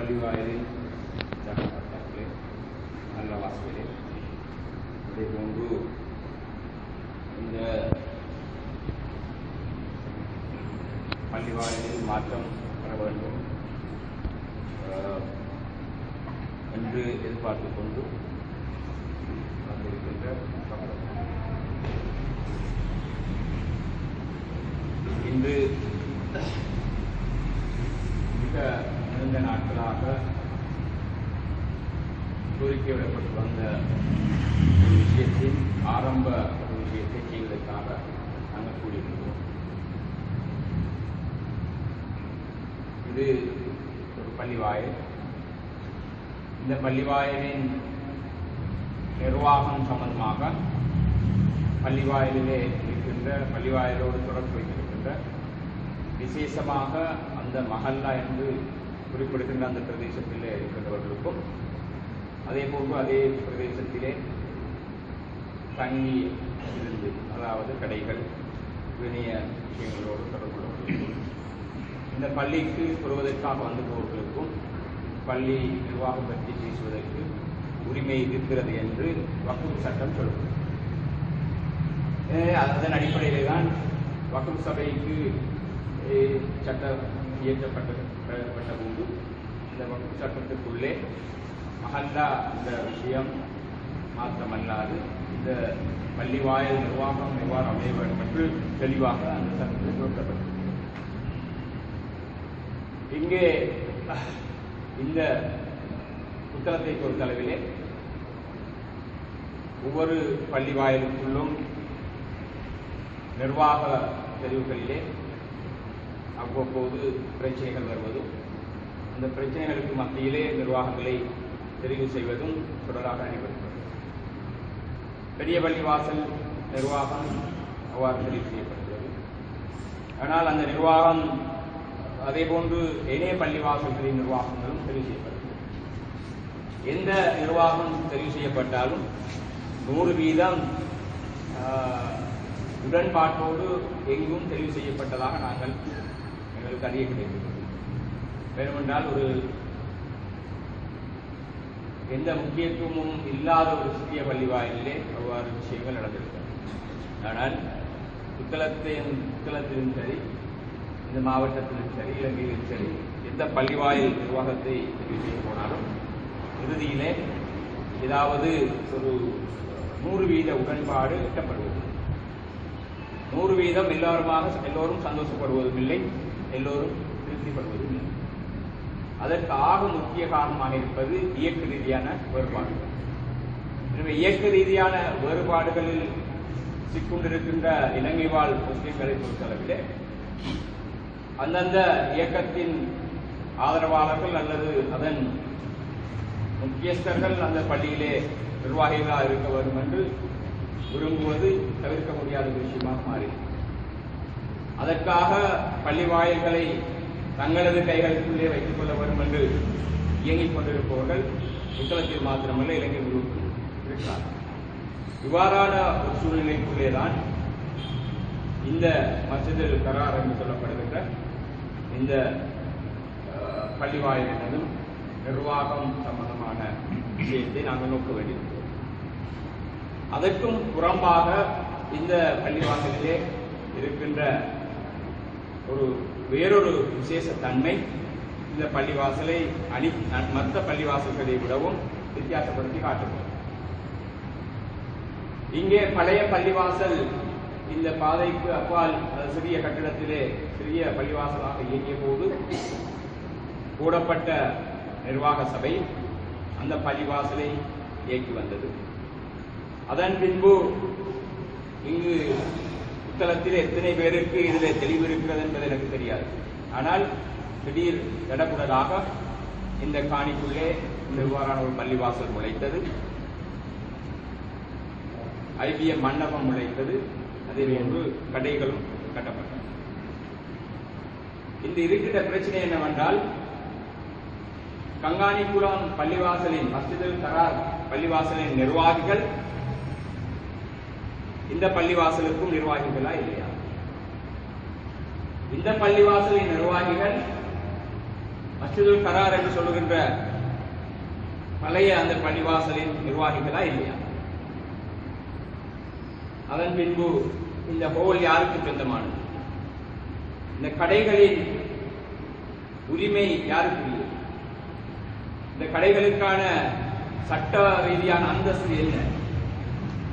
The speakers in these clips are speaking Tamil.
பள்ளிவாயலில் ஜனப்பட்டார்களே நல்ல வாசலே அதே போன்று இந்த பள்ளிவாயலில் மாற்றம் வர வேண்டும் என்று எதிர்பார்த்துக் கொண்டு வந்திருக்கின்ற இன்று மிக நீண்ட நாட்களாக கோரிக்கை விடப்பட்டு வந்த ஒரு விஷயத்தின் ஆரம்ப ஒரு விஷயத்தை செய்வதற்காக நாங்கள் கூடியிருக்கிறோம். இது ஒரு பள்ளிவாயல். இந்த பள்ளிவாயலின் நிர்வாகம் சம்பந்தமாக பள்ளிவாயலிலே இருக்கின்ற பள்ளிவாயலோடு தொடர்பு வைத்திருக்கின்ற விசேஷமாக அந்த மஹல்லா என்று குறிப்பிடுகின்ற அந்த பிரதேசத்திலே இருக்கின்றவர்களுக்கும் அதே போன்று அதே பிரதேசத்திலே தங்கி இருந்து அதாவது கடைகள் வினிய விஷயங்களோடு தொடர்புள்ளவர்களுக்கும் இந்த பள்ளிக்கு வருவதற்காக வந்து போவர்களுக்கும் பள்ளி நிர்வாகம் பற்றி பேசுவதற்கு உரிமை இருக்கிறது என்று வக்ஃப் சட்டம் சொல்கிறது. அதன் அடிப்படையிலே தான் வக்ஃப் சபைக்கு சட்டம் இயற்றப்பட்ட போது இந்த வக்ஃப் சட்டத்திற்குள்ளே மஹல்லா இந்த விஷயம் மாத்திரமல்லாது இந்த பள்ளிவாயல் நிர்வாகம் எவ்வாறு அமைய வேண்டும் என்று தெளிவாக அந்த சட்டத்தில் கொடுக்கப்பட்டது. இங்கே இந்த புத்தகத்தை பொறுத்தளவிலே ஒவ்வொரு பள்ளிவாயலுக்குள்ளும் நிர்வாக தெரிவுகளிலே அவ்வப்போது பிரச்சனைகள் வருவதும் அந்த பிரச்சனைகளுக்கு மத்தியிலே நிர்வாகங்களை தெரிவு செய்வதும் தொடராக நடைபெறுகிறது. பெரிய பள்ளிவாசல் நிர்வாகம் அவ்வாறு தெரிவு செய்யப்படுகிறது. ஆனால் அந்த நிர்வாகம் அதே போன்று இணைய பள்ளிவாசல்களின் நிர்வாகங்களும் தெரிவு செய்யப்படுகிறது. எந்த நிர்வாகம் தெரிவு செய்யப்பட்டாலும் 100% உடன்பாட்டோடு எங்கும் தெரிவு செய்யப்பட்டதாக எங்களுக்கு அறிய கிடைக்கிறது. வேண்டுமென்றால் ஒரு எந்த முக்கியத்துவமும் இல்லாத ஒரு சிறிய பள்ளிவாயிலே அவ்வாறு விஷயங்கள் நடந்திருக்கிறது. ஆனால் புத்தளத்திலும் சரி, இந்த மாவட்டத்திலும் சரி, இலங்கையிலும் சரி, எந்த பள்ளிவாயில் நிர்வாகத்தை தெரிவு செய்ய போனாலும் இறுதியிலே ஏதாவது ஒரு 100% உடன்பாடு எட்டப்படுவது. 100% எல்லோரும் சந்தோஷப்படுவதும் இல்லை, எல்லோரும் திருப்திப்படுவதும் இல்லை. அதற்கு ஆக முக்கிய காரணமாக இருப்பது இயக்க ரீதியான வேறுபாடுகள். எனவே இயக்க ரீதியான வேறுபாடுகளில் சிக்கொண்டிருக்கின்ற இலங்கை வாழ் முஸ்லிம்களை பொறுத்தளவிலே அந்தந்த இயக்கத்தின் ஆதரவாளர்கள் அல்லது அதன் முக்கியஸ்தர்கள் அந்த பள்ளியிலே நிர்வாகிகளாக இருக்க வேண்டும் என்று விரும்புவது தவிர்க்க முடியாத விஷயமாக மாறி அதற்காக பள்ளி வாயில்களை தங்களது கைகளுக்குள்ளே வைத்துக் கொள்ள வேண்டும் என்று இயங்கிக் கொண்டிருப்பவர்கள் புத்தகத்தில் மாத்திரமல்ல இலங்கை முழுவதும் இருக்கிறார்கள். இவ்வாறான ஒரு சூழ்நிலைக்குள்ளேதான் இந்த மஸ்ஜிதுல் கரார் என்று சொல்லப்படுகின்ற இந்த பள்ளி வாயிலினதும் நிர்வாகம் சம்பந்தமான விஷயத்தை நாங்கள் நோக்க வேண்டியிருக்கிறோம். அதற்கும் புறம்பாக இந்த பள்ளிவாசலிலே இருக்கின்ற வேறொரு விசேஷ தன்மை இந்த பள்ளிவாசலை மற்ற பள்ளிவாசல்களை விடவும் வித்தியாசப்படுத்தி காட்டப்படும். இங்கே பழைய பள்ளிவாசல் இந்த பாதைக்கு அப்பால் சிறிய கட்டிடத்திலே சிறிய பள்ளிவாசலாக இயங்கிய போது கூடப்பட்ட நிர்வாக சபை அந்த பள்ளிவாசலை இயக்கி வந்தது. அதன் பின்பு இங்கு புத்தளத்தில் எத்தனை பேருக்கு இதில் தெளிவு இருக்கிறது என்பது எனக்கு தெரியாது. ஆனால் திடீர் தடபுடலாக இந்த காணிக்குள்ளே இவ்வாறான ஒரு பள்ளிவாசல் முளைத்தது, IBM மண்டபம் முளைத்தது, அதே போன்று கடைகளும் கட்டப்பட்டன. இந்த இருக்கின்ற பிரச்சனை என்னவென்றால் கங்காணிக்குளம் பள்ளிவாசலின் மஸ்ஜிதுல் கரார் பள்ளிவாசலின் நிர்வாகிகள் இந்த பள்ளிவாசலுக்கும் நிர்வாகிகளா இல்லையா? இந்த பள்ளிவாசலின் நிர்வாகிகள் மஸ்ஜிதுல் கரார் என்று சொல்லுகின்ற பழைய அந்த பள்ளிவாசலின் நிர்வாகிகளா இல்லையா? அதன் பின்பு இந்த ஹோல் யாருக்கு சொந்தமானது? இந்த கடைகளின் உரிமை யாருக்கு? இந்த கடைகளுக்கான சட்ட ரீதியான அந்தஸ்து என்ன?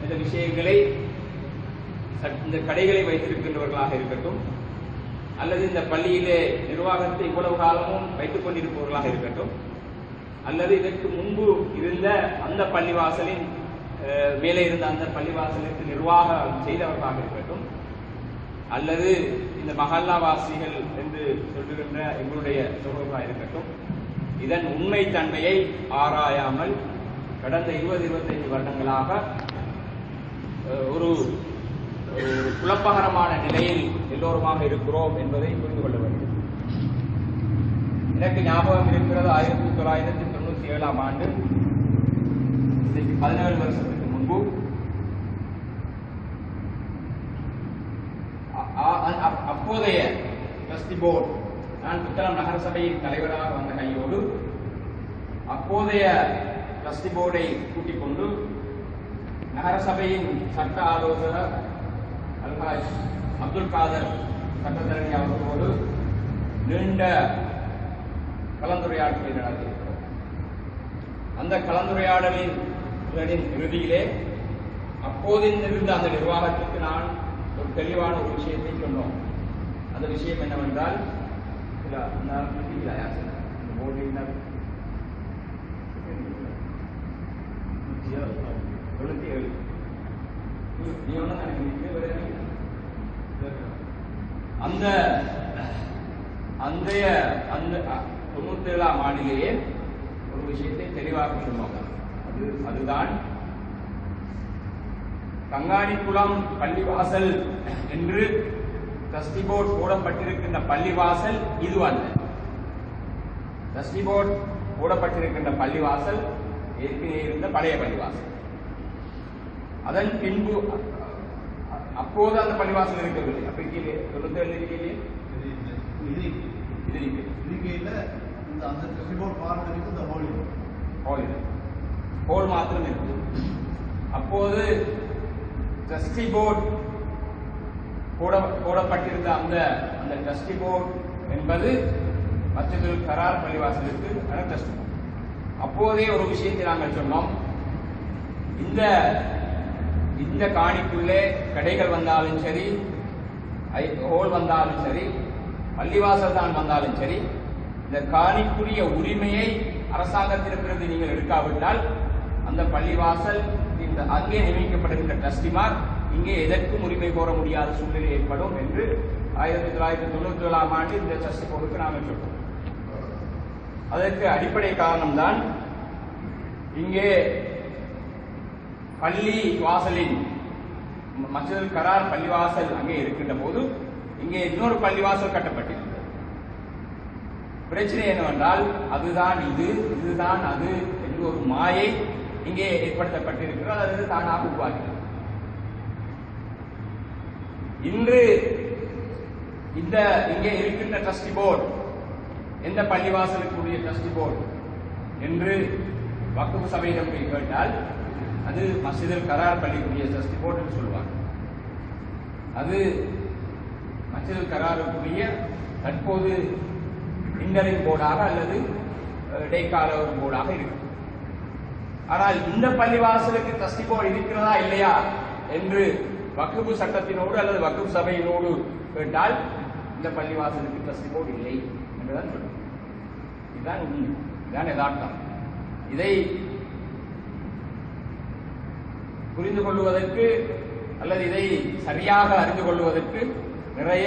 இந்த விஷயங்களை இந்த கடைகளை வைத்திருக்கின்றவர்களாக இருக்கட்டும், அல்லது இந்த பள்ளியிலே நிர்வாகத்தை இவ்வளவு காலமும் வைத்துக் கொண்டிருப்பவர்களாக இருக்கட்டும், அல்லது இதற்கு முன்பு இருந்த அந்த பள்ளிவாசலின் மேலே இருந்த அந்த பள்ளிவாசலுக்கு நிர்வாகம் செய்தவர்களாக இருக்கட்டும், அல்லது இந்த மஹல்லாவாசிகள் என்று சொல்லுகின்ற எங்களுடைய சகோதரர்களாக இருக்கட்டும், இதன் உண்மை தன்மையை ஆராயாமல் கடந்த 20-25 வருடங்களாக ஒரு குழப்பகரமான நிலையில் எல்லோருமாக இருக்கிறோம் என்பதை புரிந்து கொள்ள வேண்டும். எனக்கு ஞாபகம் இருக்கிறது 1997ஆம் ஆண்டு, இன்னைக்கு 17 வருஷத்துக்கு முன்பு அப்போதைய ட்ரஸ்டி போர்டு, நான் புத்தளம் நகரசபையின் தலைவராக வந்த கையோடு அப்போதைய ட்ரஸ்டி போர்டை கூட்டிக் கொண்டு நகரசபையின் சட்ட ஆலோசகர் அல்ஹாஜ் அப்துல் காதர் சட்டத்தரணி அவர்களோடு நீண்ட கலந்துரையாடலை நடத்தியிருக்கிறோம். அந்த கலந்துரையாடலின் இறுதியிலே அப்போதிருந்த அந்த நிர்வாகத்துக்கு நான் ஒரு தெளிவான ஒரு விஷயத்தை சொன்னோம். அந்த விஷயம் என்னவென்றால், அந்த 97ஆம் ஆண்டிலேயே ஒரு விஷயத்தை தெளிவாக சொன்னோம். அதுதான் கங்காணிக்குளம் பள்ளிவாசல் என்று ட்ரஸ்டி போர்டு போடப்பட்டிருக்கின்ற பள்ளிவாசல் இது அல்ல. ட்ரஸ்டி போர்டு போடப்பட்டிருக்கின்ற பள்ளிவாசல் ஏற்கனவே இருந்த பழைய பள்ளிவாசல். அதன் பின்பு அப்போது அந்த பள்ளிவாசல் இருக்கவில்லை. அப்ப கீழே 97 இருக்கையிலே ஹோல் மாத்திரம் இருக்கு. அப்போது ட்ரஸ்டி போர்டு போடப்பட்டிருந்த அந்த ட்ரஸ்டி போர்டு என்பது மஸ்ஜிதுல் கரார் பள்ளிவாசலுக்கு ட்ரஸ்டி போர்டு. அப்போதே ஒரு விஷயத்தை நாங்கள் சொன்னோம், இந்த காணிக்குள்ளே கடைகள் வந்தாலும் சரி, ஹோல் வந்தாலும் சரி, பள்ளிவாசல் தான் வந்தாலும் சரி, இந்த காணிக்குரிய உரிமையை அரசாங்கத்திடமிருந்து நீங்கள் எடுக்காவிட்டால் அந்த பள்ளிவாசல் அங்கே நியமிக்கப்படுகின்ற ட்ரஸ்டிமார் இங்கே எதற்கும் உரிமை கோர முடியாத சூழ்நிலை ஏற்படும் என்று 1997ஆம் ஆண்டு இந்த ட்ரஸ்டி போர்டுக்கு நாங்கள் சொல்றோம். அதற்கு அடிப்படை காரணம்தான், இங்கே பள்ளி வாசலின் மஸ்ஜிதுல் கரார் பள்ளிவாசல் அங்கே இருக்கின்ற போது இங்கே இன்னொரு பள்ளிவாசல் கட்டப்பட்டிருக்கிறது. பிரச்சனை என்னவென்றால், அதுதான் இதுதான் அது என்று ஒரு மாயை இங்கே ஏற்படுத்தப்பட்டிருக்கிறது. அது தானாக உருவாகிறது. இன்று இங்கே இருக்கின்ற ட்ரஸ்டி போர்டு எந்த பள்ளிவாசலுக்குரிய ட்ரஸ்டி போர்டு என்று வக்ஃப் சபையிடம் போய் கேட்டால் அது மஸ்ஜிதுல் கரார் பள்ளிக்குரிய ட்ரஸ்டி போர்டு என்று சொல்வாங்க. அது மஸ்ஜிதுல் கராருக்குரிய தற்போது இன்டரிங் போர்டாக அல்லது இடைக்கால ஒரு போர்டாக இருக்கு. ஆனால் இந்த பள்ளிவாசலுக்கு ட்ரஸ்டி போர்டு இருக்கிறதா இல்லையா என்று வக்ஃப் சட்டத்தினோடு அல்லது வக்ஃப் சபையினோடு கேட்டால் இந்த பள்ளிவாசலுக்கு ட்ரஸ்டி போர்டு இல்லை என்றுதான் சொல்லுவோம். இதுதான் உண்மை, இதுதான் யதார்த்தம். இதை புரிந்து கொள்வதற்கு அல்லது இதை சரியாக அறிந்து கொள்வதற்கு நிறைய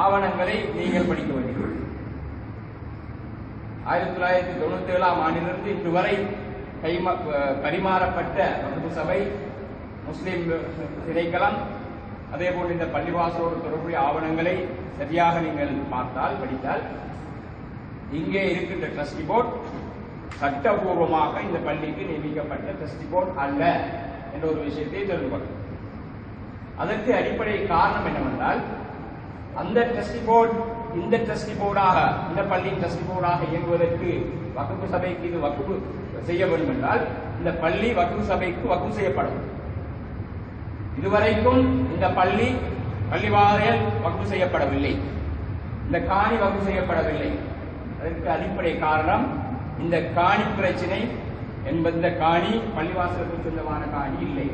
ஆவணங்களை நீங்கள் படிக்க வேண்டும். 1997ஆம் ஆண்டிலிருந்து இன்று வரை பரிமாறப்பட்ட வக்ஃப் சபை, முஸ்லிம் திணைக்களம், அதே போல் இந்த பள்ளிவாசலோடு தொடர்புடைய ஆவணங்களை சரியாக நீங்கள் பார்த்தால், படித்தால், இங்கே இருக்கின்ற ட்ரஸ்டி போர்டு சட்டபூர்வமாக இந்த பள்ளிக்கு நியமிக்கப்பட்ட ட்ரஸ்டி போர்டு அல்ல என்ற ஒரு விஷயத்தை தெரிந்து கொள்ளும். அதற்கு அடிப்படை காரணம் என்னவென்றால், அந்த ட்ரஸ்டி போர்டு இந்த ட்ரஸ்டி போர்டாக இந்த பள்ளியின் ட்ரஸ்டி போர்டாக இயங்குவதற்கு வக்ஃபு சபைக்கு இது வக்ஃபு செய்ய வேண்டும் என்றால் இந்த பள்ளி வக்ஃபு சபைக்கு வக்ஃபு செய்யப்படும். இதுவரைக்கும் இந்த பள்ளிவாயல் வக்ஃபு செய்யப்படவில்லை, இந்த காணி வக்ஃபு செய்யப்படவில்லை. அதற்கு அடிப்படை காரணம் இந்த காணி பிரச்சனை என்பது இந்த காணி பள்ளிவாசலுக்கு சொந்தமான காணி இல்லை.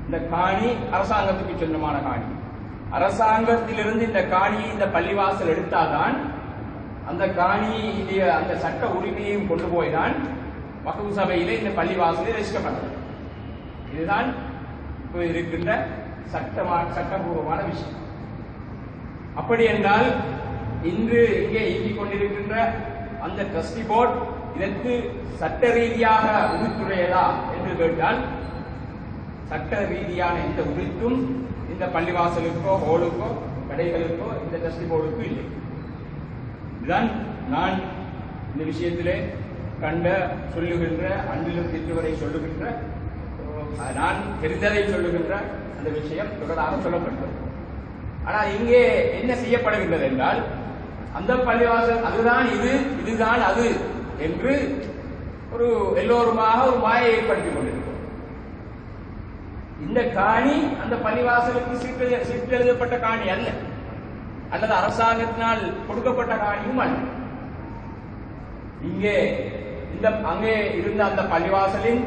இந்த காணி அரசாங்கத்துக்கு சொந்தமான காணி. அரசாங்கத்திலிருந்து இந்த காணியை இந்த பள்ளிவாசல் எடுத்தால்தான் அந்த காணியுடைய அந்த சட்ட உரிமையையும் கொண்டு போய்தான் வக்ஃபு சபையிலே இந்த பள்ளிவாசலை ரெஜிஸ்டர் பண்றது. இதுதான் இருக்கின்ற சட்டபூர்வமான விஷயம். அப்படி என்றால் இன்று இங்கே இயங்கிக் கொண்டிருக்கின்ற அந்த ட்ரஸ்டி போர்டு இதற்கு சட்ட ரீதியாக உரித்துடையதா என்று கேட்டால் சட்ட ரீதியான எந்த உரித்தும் இந்த பள்ளிவாசலுக்கோ ஹோலுக்கோ கடைகளுக்கோ இந்த ட்ரஸ்டி போர்டுக்கு இல்லை. இதுதான் நான் இந்த விஷயத்திலே கண்ட சொல்லுகின்ற அன்றிலும் திட்டு வரை சொல்லுகின்ற நான் தெரிந்ததை சொல்லுகின்ற அந்த விஷயம் தொடராக சொல்லப்பட்டது. ஆனால் இங்கே என்ன செய்யப்படுகின்றது என்றால் அந்த பள்ளிவாசல் அதுதான் இதுதான் அது என்று ஒரு எல்லோருமாக ஒரு மாயை ஏற்படுத்திக் கொண்டிருக்கிறோம். இந்த காணி அந்த பள்ளிவாசலுக்கு சீட்டு எழுதப்பட்ட காணி அல்ல, அல்லது அரசாங்கத்தினால் கொடுக்கப்பட்ட காணியும் அல்ல. இங்கே அங்கே இருந்த அந்த பள்ளிவாசலின்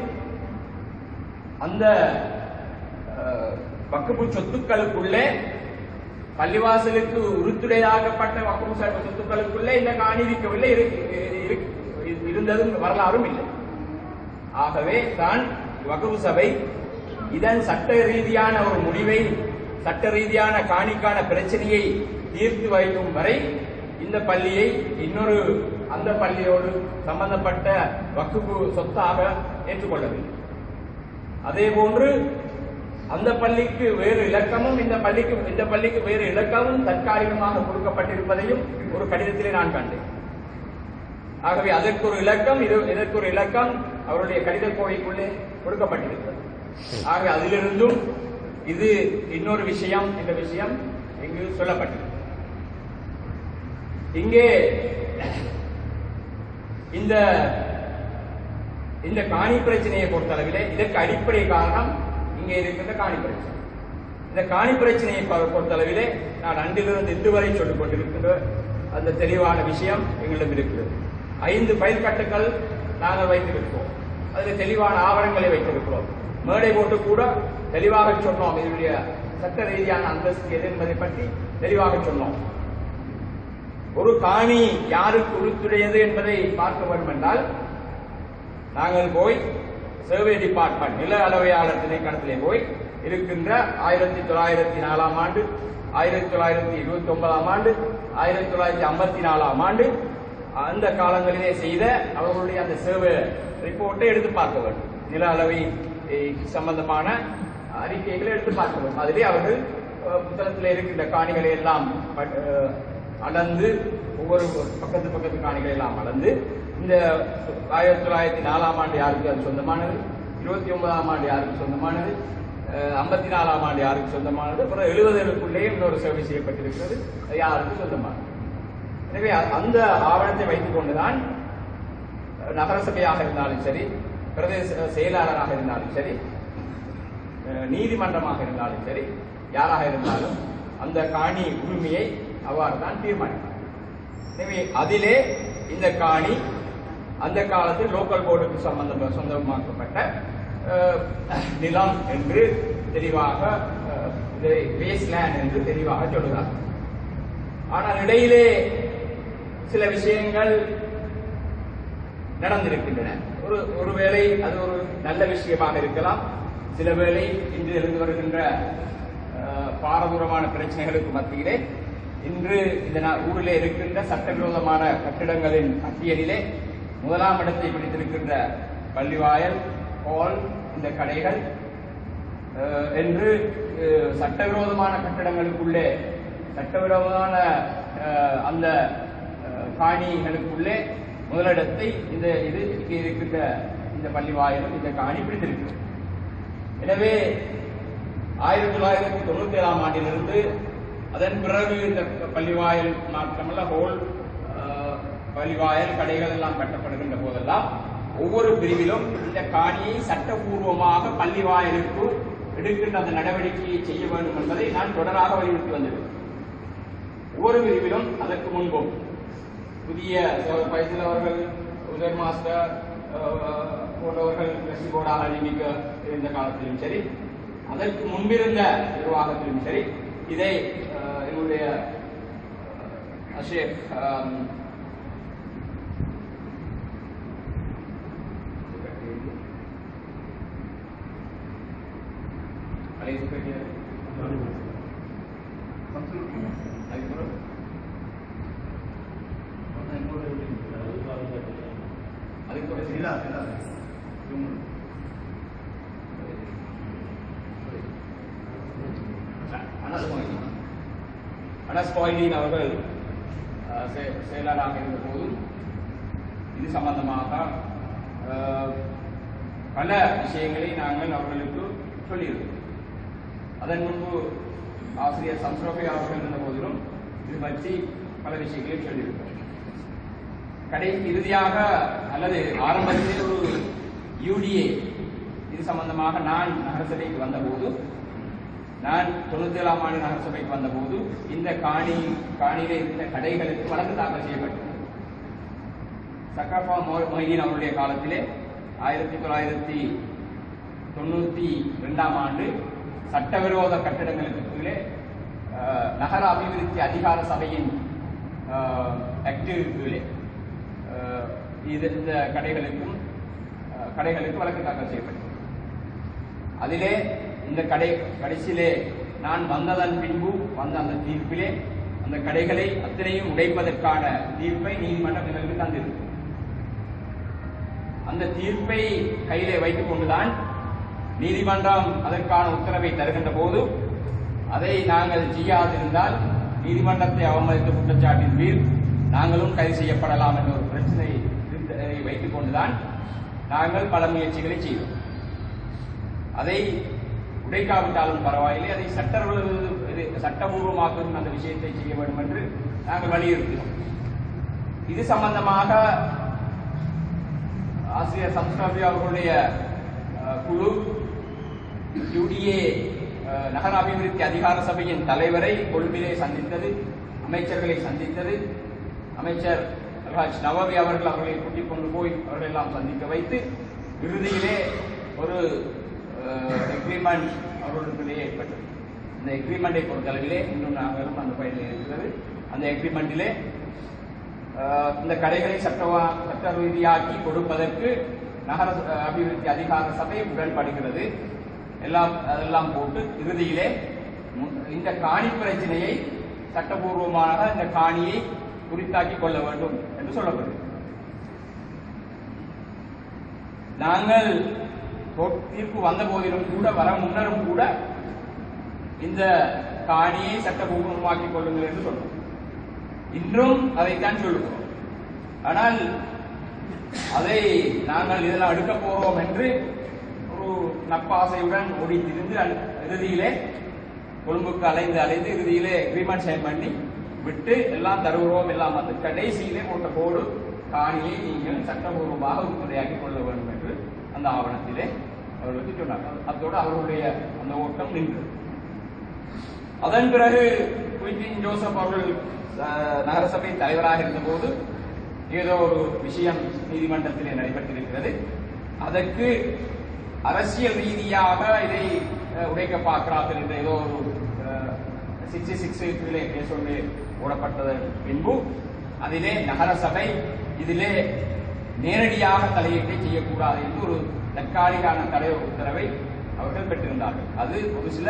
அந்த வக்ஃபு சொத்துக்களுக்குள்ளே பள்ளிவாசலுக்கு உறுத்துடையாகப்பட்ட வக்ஃபு சொத்துக்களுக்குள்ளே இந்த காணி இருக்கவில்லை, இருந்ததும் வரலாறும் இல்லை. ஆகவே தான் வக்ஃபு சபை இதன் சட்ட ரீதியான ஒரு முடிவை, சட்ட ரீதியான காணிக்கான பிரச்சனையை தீர்த்து வைக்கும் வரை இந்த பள்ளியை இன்னொரு அந்த பள்ளியோடு சம்பந்தப்பட்ட வக்ஃபு சொத்தாக ஏற்றுக்கொள்ளவில்லை. அதே போன்று அந்த பள்ளிக்கு வேறு இலக்கமும் இந்த பள்ளிக்கு வேறு இலக்கமும் தற்காலிகமாக கொடுக்கப்பட்டிருப்பதையும் ஒரு கடிதத்திலே நான் கண்டேன். ஆகவே அதற்கு ஒரு இலக்கம், இதற்கு ஒரு இலக்கம் அவருடைய கடித கோவைக்குள்ளே கொடுக்கப்பட்டிருக்கிறது. ஆகவே அதிலிருந்தும் இது இன்னொரு விஷயம் என்ற விஷயம் இங்கு சொல்லப்பட்டது. இங்கே இந்த காணி பிரச்சனையை பொறுத்தளவிலே இதற்கு அடிப்படை காரணம் இங்கே இருக்கின்ற காணி பிரச்சனை. இந்த காணி பிரச்சனையை பொறுத்தளவிலே நான் அன்றிலிருந்து இன்று வரை சொல்லிக் கொண்டிருக்கின்ற அந்த தெளிவான விஷயம் எங்களிடம் இருக்கிறது. 5 பயில் கட்டுகள் நாங்கள் வைத்திருக்கிறோம், அதில் தெளிவான ஆவணங்களை வைத்திருக்கிறோம். மேடை போட்டு கூட தெளிவாக சொன்னோம், இதனுடைய சட்ட ரீதியான அந்தஸ்து எது என்பதை பற்றி தெளிவாக சொன்னோம். ஒரு காணி யாருக்கு உறுத்துடையது என்பதை பார்க்க வேண்டும் என்றால் நாங்கள் போய் சர்வே டிபார்ட்மெண்ட் நில அளவையாளர் திணைக்களத்திலே போய் இருக்கின்ற 1904 ஆண்டு, 1929 ஆண்டு, 1954 ஆண்டு அந்த காலங்களிலே செய்த அவர்களுடைய அந்த சர்வே ரிப்போர்ட்டை எடுத்து பார்க்க வேண்டும். நில அளவை சம்பந்தமான அறிக்கைகளை எடுத்து பார்க்க வேண்டும். அதிலே அவர்கள் புத்தகத்தில் இருக்கின்ற காணிகளை எல்லாம் அளந்து, ஒவ்வொரு பக்கத்து காணிகளை எல்லாம் அளந்து, இந்த 1904 ஆண்டு யாருக்கு அது சொந்தமானது, 29 ஆண்டு யாருக்கு சொந்தமானது, 54 ஆண்டு யாருக்கு சொந்தமானது, அப்புறம் 70க்குள்ளே இன்னொரு சர்வே செய்யப்பட்டிருக்கிறது, அது யாருக்கு சொந்தமானது. எனவே அந்த ஆவணத்தை வைத்துக் கொண்டுதான் நகரசபையாக இருந்தாலும் சரி, பிரதேச செயலாளராக இருந்தாலும் சரி, நீதிமன்றமாக இருந்தாலும் சரி, யாராக இருந்தாலும் அந்த காணி உரிமையை அவ்வாறு தான் தீர்மானித்தார். எனவே அதிலே இந்த காணி அந்த காலத்தில் லோக்கல் போர்டுக்கு சொந்தமாக்கப்பட்ட நிலம் என்று தெளிவாக, வேஸ்ட்லேண்ட் என்று தெளிவாக சொல்லுகிறார். ஆனால் இடையிலே சில விஷயங்கள் நடந்திருக்கின்றன. ஒருவேளை அது ஒரு நல்ல விஷயமாக இருக்கலாம், சில வேளை இன்று இருந்து வருகின்ற பாரதூரமான பிரச்சனைகளுக்கு மத்தியிலே இன்று இந்த ஊரிலே இருக்கின்ற சட்டவிரோதமான கட்டிடங்களின் பட்டியலிலே 1ஆம் இடத்தை பிடித்திருக்கின்ற பள்ளிவாயல், ஹால், இந்த கடைகள் என்று சட்டவிரோதமான கட்டிடங்களுக்குள்ளே, சட்டவிரோதமான அந்த காணிகளுக்குள்ளே முதலிடத்தை இது இருக்கின்ற இந்த பள்ளிவாயலும் இந்த காணி பிடித்திருக்கிறது. எனவே 1997 ஆண்டிலிருந்து அதன் பிறகு இந்த பள்ளிவாயல் மாற்றமல்ல ஹோல் பள்ளிவாயல் கடைகள் எல்லாம் கட்டப்படுகின்ற போதெல்லாம் ஒவ்வொரு பிரிவிலும் இந்த காணியை சட்டபூர்வமாக பள்ளிவாயலுக்கு எடுக்கின்ற அந்த நடவடிக்கையை செய்ய வேண்டும் என்பதை நான் தொடராக வலியுறுத்தி வந்திருக்கிறேன். ஒவ்வொரு பிரிவிலும் அதற்கு முன்பும் புதிய பைசல் அவர்கள் உதர் மாஸ்டர் போன்றவர்கள் வெற்றி போர்டாக நியமிக்க இருந்த காலத்திலும் சரி, அதற்கு முன்பிருந்த நிர்வாகத்திலும் சரி, இதை என்னுடைய ஷேக் அனஸ் மொஹிதீன் அவர்கள் செயலாளராக இருந்த போது இது சம்பந்தமாக பல விஷயங்களை நாங்கள் அவர்களுக்கு சொல்லியிருக்கிறோம். அதன் முன்பு ஆசிரியர் சம்ஸ்ரோபி அவர்கள் இருந்த போதிலும் இது பற்றி பல விஷயங்களை சொல்லியிருக்கிறோம். இறுதியாக அல்லது ஆரம்பத்தில் ஒரு UDA இது சம்பந்தமாக நான் நகரசபைக்கு வந்தபோது, நான் 97ஆம் ஆண்டு நகரசபைக்கு வந்தபோது இந்த காணியில இருந்த கடைகளுக்கு வழக்கு தாக்கல் செய்யப்பட்டது. சக்கரபா மொஹிதீன் அவருடைய காலத்திலே 1992ஆம் ஆண்டு சட்டவிரோத கட்டிடங்களுக்கு கீழே நகர அபிவிருத்தி அதிகார சபையின் ஆக்டிவ் கீழே இந்த கடைகளுக்கு வழக்கு தாக்கல் செய்யப்பட்டது. அதிலே இந்த கடைசியிலே நான் வந்ததன் பின்பு வந்த அந்த தீர்ப்பிலே அந்த கடைகளை அத்தனையும் உடைப்பதற்கான தீர்ப்பை நீதிமன்றம் எங்களுக்கு தந்திருக்கு. அந்த தீர்ப்பை கையிலே வைத்துக் கொண்டுதான் நீதிமன்றம் அதற்கான உத்தரவை தருகின்ற போது அதை நாங்கள் செய்யாதிருந்தால் நீதிமன்றத்தை அவமதித்த குற்றச்சாட்டின் கீழ் நாங்களும் கைது செய்யப்படலாம் என்ற ஒரு பிரச்சனை வைத்துக் கொண்டுதான் நாங்கள் பல முயற்சிகளை செய்தோம். அதை உடைக்காவிட்டாலும் பரவாயில்லை, அதை சட்டபூர்வமாக்கும் அந்த விஷயத்தை செய்ய வேண்டும் என்று நாங்கள் வலியுறுத்தினோம். இது சம்பந்தமாக ஆசிரியர் சம்ஸ்ராபி அவர்களுடைய குழு UDA நகர அபிவிருத்தி அதிகார சபையின் தலைவரை கொழும்பிலே சந்தித்தது, அமைச்சர்களை சந்தித்தது. அமைச்சர் அல்ஹாஜ் நவவி அவர்களை கூட்டிக் கொண்டு போய் அவர்கள் எல்லாம் சந்திக்க வைத்து இறுதியிலே ஒரு எக்ரிமெண்ட் அவர்களுக்குள்ளேயே ஏற்பட்டது. இந்த எக்ரிமெண்டை பொறுத்தளவிலே இன்னும் நாங்களும் அந்த பயிரில் இருக்கிறது. அந்த எக்ரிமெண்டிலே இந்த கடைகளை சட்ட ரீதியாக்கி கொடுப்பதற்கு நகர அபிவிருத்தி அதிகார சபை உடன்படுகிறது. அதெல்லாம் போட்டு இறுதியிலே இந்த காணி பிரச்சனையை சட்டபூர்வமாக இந்த காணியை குறித்தாக்கி கொள்ள வேண்டும் என்று சொல்லப்படுகிறது. நாங்கள் தீர்ப்பு வந்த போதிலும் கூட வர முன்னரும் கூட இந்த காணியை சட்டபூர்வமாக்கிக் கொள்ளுங்கள் என்று சொன்னோம். இன்றும் அதைத்தான் சொல்லுகிறோம். ஆனால் அதை நாங்கள் இதெல்லாம் எடுக்க போறோம் என்று ஒரு நப்பாசையுடன் ஓடித்திருந்து இறுதியிலே கொழும்புக்கு அலைந்து இறுதியிலே அக்ரிமெண்ட் சைன் பண்ணி விட்டு எல்லாம் தருகிறோம், எல்லாம் வந்து கடைசியிலே போட்ட போடு காணியை நீங்கள் சட்டபூர்வமாக உறுதியாக்கிக் கொள்ள வேண்டும் என்று அந்த ஆவணத்திலே அவர்களுக்கு சொன்னார்கள். அதோடு அவர்களுடைய அந்த ஓட்டம் நின்றது. அதன் பிறகு குயின்டின் ஜோசப் அவர்கள் நகரசபை தலைவராக இருந்தபோது ஏதோ ஒரு விஷயம் நீதிமன்றத்திலே நடைபெற்றிருக்கிறது. அதற்கு அரசியல் ரீதியாக இதை உடைக்க பார்க்கிறார்கள் என்ற ஏதோ ஒரு 66 கேஸ் ஒன்று போடப்பட்டதன் பின்பு அதிலே நகரசபை இதிலே நேரடியாக தலையீட்டை செய்யக்கூடாது என்று ஒரு தற்காலிகான தடை உத்தரவை அவர்கள் பெற்றிருந்தார்கள். அது ஒரு சில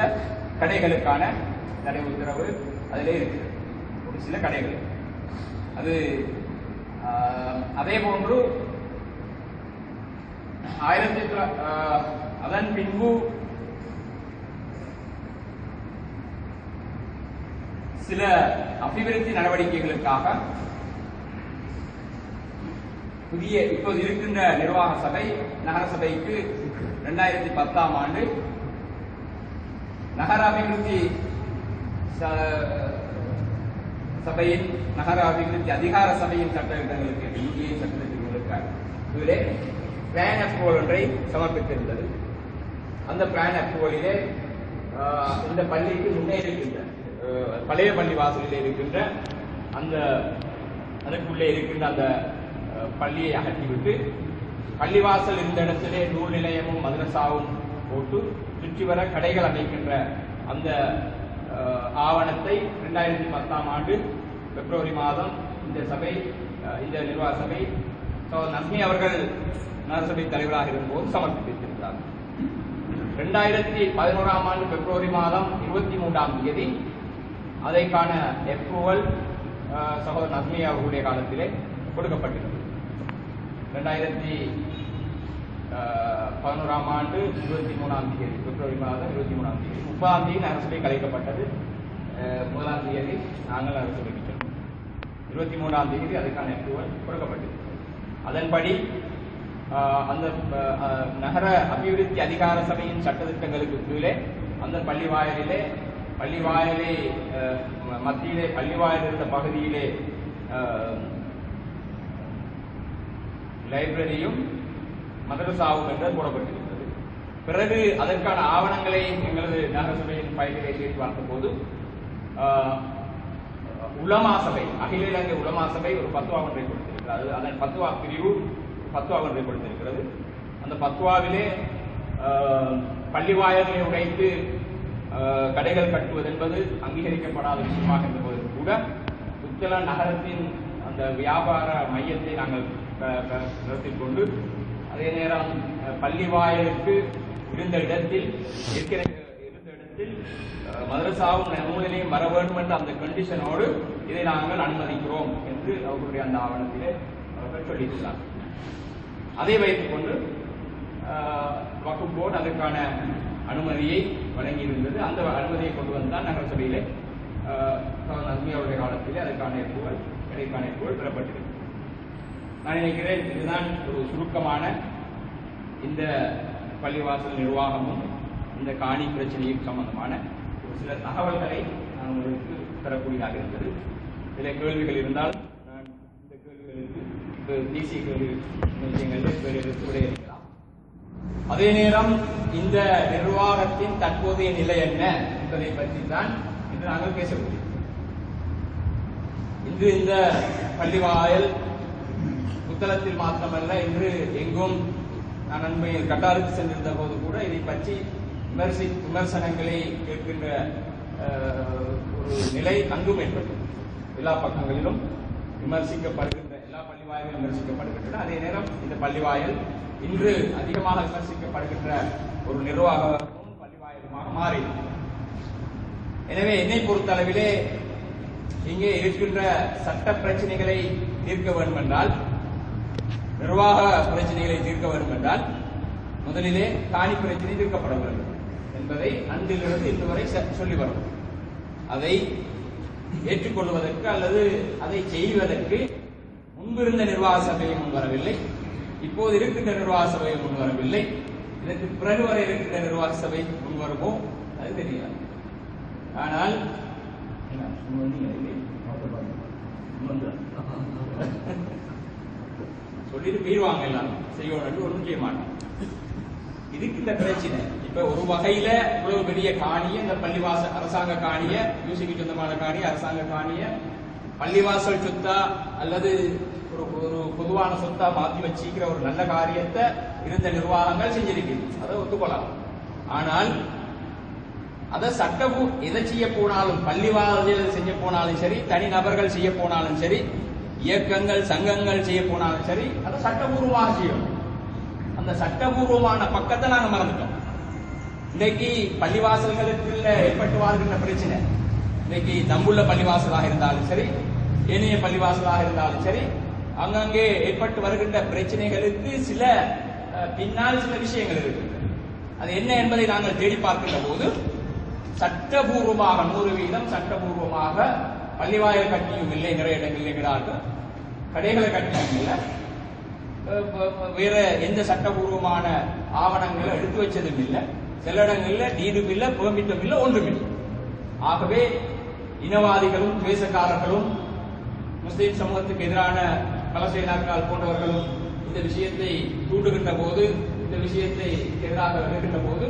கடைகளுக்கான தடை உத்தரவு அதிலே இருக்கிறது, ஒரு சில கடைகள். அது அதே போன்று அதன் பின்பு சில அபிவிருத்தி நடவடிக்கைகளுக்காக புதிய இப்போது இருக்கின்ற நிர்வாக சபை நகரசபைக்கு 2010ஆம் ஆண்டு நகர அபிவிருத்தி சபையின் நகர அபிவிருத்தி அதிகார சபையின் சட்டத்திட்டங்களுக்கு இந்திய சட்டத்திட்டங்களுக்காக இதிலே பிளான் அப்ரூவல் ஒன்றை சமர்ப்பித்திருந்தது. அந்த பிளான் அப்ரூவலிலே இந்த பள்ளிக்கு முன்னே இருக்கின்ற பழைய பள்ளி வாசலில் இருக்கின்ற அந்த அதற்குள்ளே இருக்கின்ற அந்த பள்ளியை அகற்றிவிட்டு பள்ளிவாசல் இந்த இடத்திலே நூல் நிலையமும் மதரசாவும் போட்டு சுற்றி வர கடைகள் அமைக்கின்ற அந்த ஆவணத்தை 2010ஆம் ஆண்டு பிப்ரவரி மாதம் இந்த சபை இந்த நிர்வாக சபை நஸ்மி அவர்கள் நகரசபை தலைவராக இருந்தபோது சமர்ப்பித்திருக்கிறார். 2011ஆம் ஆண்டு பிப்ரவரி மாதம் 23ஆம் தேதி அதைக்கான அப்ரூவல் சகோதரர் நஸ்மி அவர்களுடைய காலத்திலே கொடுக்கப்பட்டிருக்கிறது. 2011ஆம் ஆண்டு 23ஆம் தேதி பிப்ரவரி மாதம் 23ஆம் தேதி 30ஆம் தேதி நகரசபை கலைக்கப்பட்டது. 1ஆம் தேதி நாங்கள் நகரசபைக்கு சென்றோம். 23ஆம் தேதி அதுக்கான அப்ரூவல் கொடுக்கப்பட்டது. அதன்படி அந்த நகர அபிவிருத்தி அதிகார சபையின் சட்டத்திட்டங்களுக்கு கீழே அந்த பள்ளிவாயலை மத்தியிலே பள்ளிவாயல் இருந்த பகுதியிலே லைப்ரரியும் மதரசாவும் என்று போடப்பட்டிருக்கிறது. பிறகு அதற்கான ஆவணங்களை எங்களது நகரசபையின் பயிர்களை சேர்த்து பார்த்தபோது உலமா சபை அகில இலங்கை உலமா சபை ஒரு பத்வா ஒன்றை கொடுத்திருக்கிறது. அதன் பத்வா பிரிவு பத்வா ஒன்றை கொடுத்திருக்கிறது. அந்த பத்வாவிலே பள்ளிவாயல்களை உடைத்து கடைகள் கட்டுவது என்பது அங்கீகரிக்கப்படாத விஷயமாக இருந்தபோது கூட புத்தள நகரத்தின் அந்த வியாபார மையத்தை நாங்கள் நிறுத்திக் கொண்டு அதே நேரம் பள்ளிவாயலுக்கு இருந்த இடத்தில் மதரசாவும் நூலிலையும் வர வேண்டும் என்ற அந்த கண்டிஷனோடு இதை நாங்கள் அனுமதிக்கிறோம் என்று அவர்களுடைய அந்த ஆவணத்திலே அவர்கள் சொல்லியிருக்கிறார். அதை வைத்துக் கொண்டு வக்ஃப் போர்டு அதற்கான அனுமதியை வழங்கியிருந்தது. அந்த அனுமதியை கொண்டு வந்தால் நகரசபையிலே நஸ்மி அவருடைய காலத்திலே அதற்கான அப்ரூவல் பெறப்பட்டிருக்கிறது. நான் நினைக்கிறேன் இதுதான் ஒரு சுருக்கமான இந்த பள்ளிவாசல் நிர்வாகமும் இந்த காணி பிரச்சனையும் சம்பந்தமான ஒரு சில தகவல்களை நான் உங்களுக்கு தரக்கூடியதாக இருந்தது. சில கேள்விகள் இருந்தால் நான் இந்த கேள்விகளுக்கு தேசிய கேள்வி விஷயங்களில் விடையளிக்கலாம். அதே நேரம் இந்த நிர்வாகத்தின் தற்போதைய நிலை என்ன என்பதை பற்றி தான் இன்று நாங்கள் பேச முடியும். இன்று இந்த பள்ளிவாயல் புத்தளத்தில் மாத்திரமல்ல, இன்று எங்கும் நான் அண்மையில் கட்டாருக்கு சென்றிருந்த போது கூட இதை பற்றி விமர்சனங்களை கேட்கின்ற ஒரு நிலை அங்கும் ஏற்பட்டது. எல்லா பக்கங்களிலும் விமர்சிக்கப்படுகின்ற எல்லா பள்ளிவாயலும் விமர்சிக்கப்படுகின்றன. அதே நேரம் இந்த பள்ளிவாயல் இன்று அதிகமாக விமர்சிக்கப்படுகின்ற ஒரு நிர்வாகமும் பள்ளிவாயலுமாக மாறியது. எனவே என்னை பொறுத்த அளவிலே இங்கே இருக்கின்ற சட்ட பிரச்சனைகளை தீர்க்க வேண்டும் என்றால், நிர்வாக பிரச்சனைகளை தீர்க்க வேண்டும் என்றால் முதலிலே காணி பிரச்சனை தீர்க்கப்பட வேண்டும் என்பதை அன்றிலிருந்து இன்று வரை சொல்லி வரும். அதை ஏற்றுக்கொள்வதற்கு அல்லது அதை செய்வதற்கு முன்பிருந்த நிர்வாக சபையை முன்வரவில்லை, இப்போது இருக்கின்ற நிர்வாக சபையை முன்வரவில்லை. இதற்கு பிறகு வரை இருக்கின்ற நிர்வாக சபை முன்வருமோ அது தெரியாது. ஆனால் சொல்லிட்டு போயிருவாங்க, எல்லாரும் செய்யணும் ஒன்றும் செய்ய மாட்டாங்க. இதுக்கு இந்த பிரச்சனை இப்ப ஒரு வகையில இவ்வளவு பெரிய காணிய இந்த பள்ளிவாசல் அரசாங்க காணிய யூசிக்கு சொந்தமான காணிய அரசாங்க காணிய பள்ளிவாசல் சொத்தா அல்லது ஒரு பொதுவான சொத்தா மாற்றி வச்சிக்கிற ஒரு நல்ல காரியத்தை இருந்த நிர்வாகங்கள் செஞ்சிருக்கிறது, அதை ஒத்துக்கொள்ளலாம். ஆனால் அதை எதை செய்ய போனாலும், பள்ளிவாசல் செய்ய போனாலும் சரி, தனிநபர்கள் செய்ய போனாலும் சரி, இயக்கங்கள் சங்கங்கள் செய்ய போனாலும் சரி, அதை சட்டபூர்வமாக செய்யணும். அந்த சட்டபூர்வமான பக்கத்தை நாங்கள் மறந்துட்டோம். இன்னைக்கு பள்ளிவாசல்களுக்கு ஏற்பட்டு வாழ்கின்ற பிரச்சனை, இன்னைக்கு தம்புள்ள பள்ளிவாசலாக இருந்தாலும் சரி, ஏனைய பள்ளிவாசலாக இருந்தாலும் சரி, அங்கங்கே ஏற்பட்டு வருகின்ற பிரச்சனைகளுக்கு சில பின்னால் சில விஷயங்கள் இருக்கு. அது என்ன என்பதை நாங்கள் தேடி பார்க்கின்ற போது சட்டபூர்வமாக 100% சட்டபூர்வமாக பள்ளிவாயல் கட்டியும் இல்லை, நிறைய இடங்களில் இருக்கிறார்கள், கடைகளை கட்டியும் இல்லை, வேற எந்த சட்டபூர்வமான ஆவணங்களை எடுத்து வச்சதும் இல்லை, சில இடங்களில் டீடும் இல்லை, பெர்மிட்டும் இல்லை, ஒன்றும் இல்லை. ஆகவே இனவாதிகளும் துவேசக்காரர்களும் முஸ்லிம் சமூகத்துக்கு எதிரான பலசேனாக்கள் போன்றவர்களும் இந்த விஷயத்தை தூண்டுகின்ற போது, இந்த விஷயத்தை எதிராக வருகின்ற போது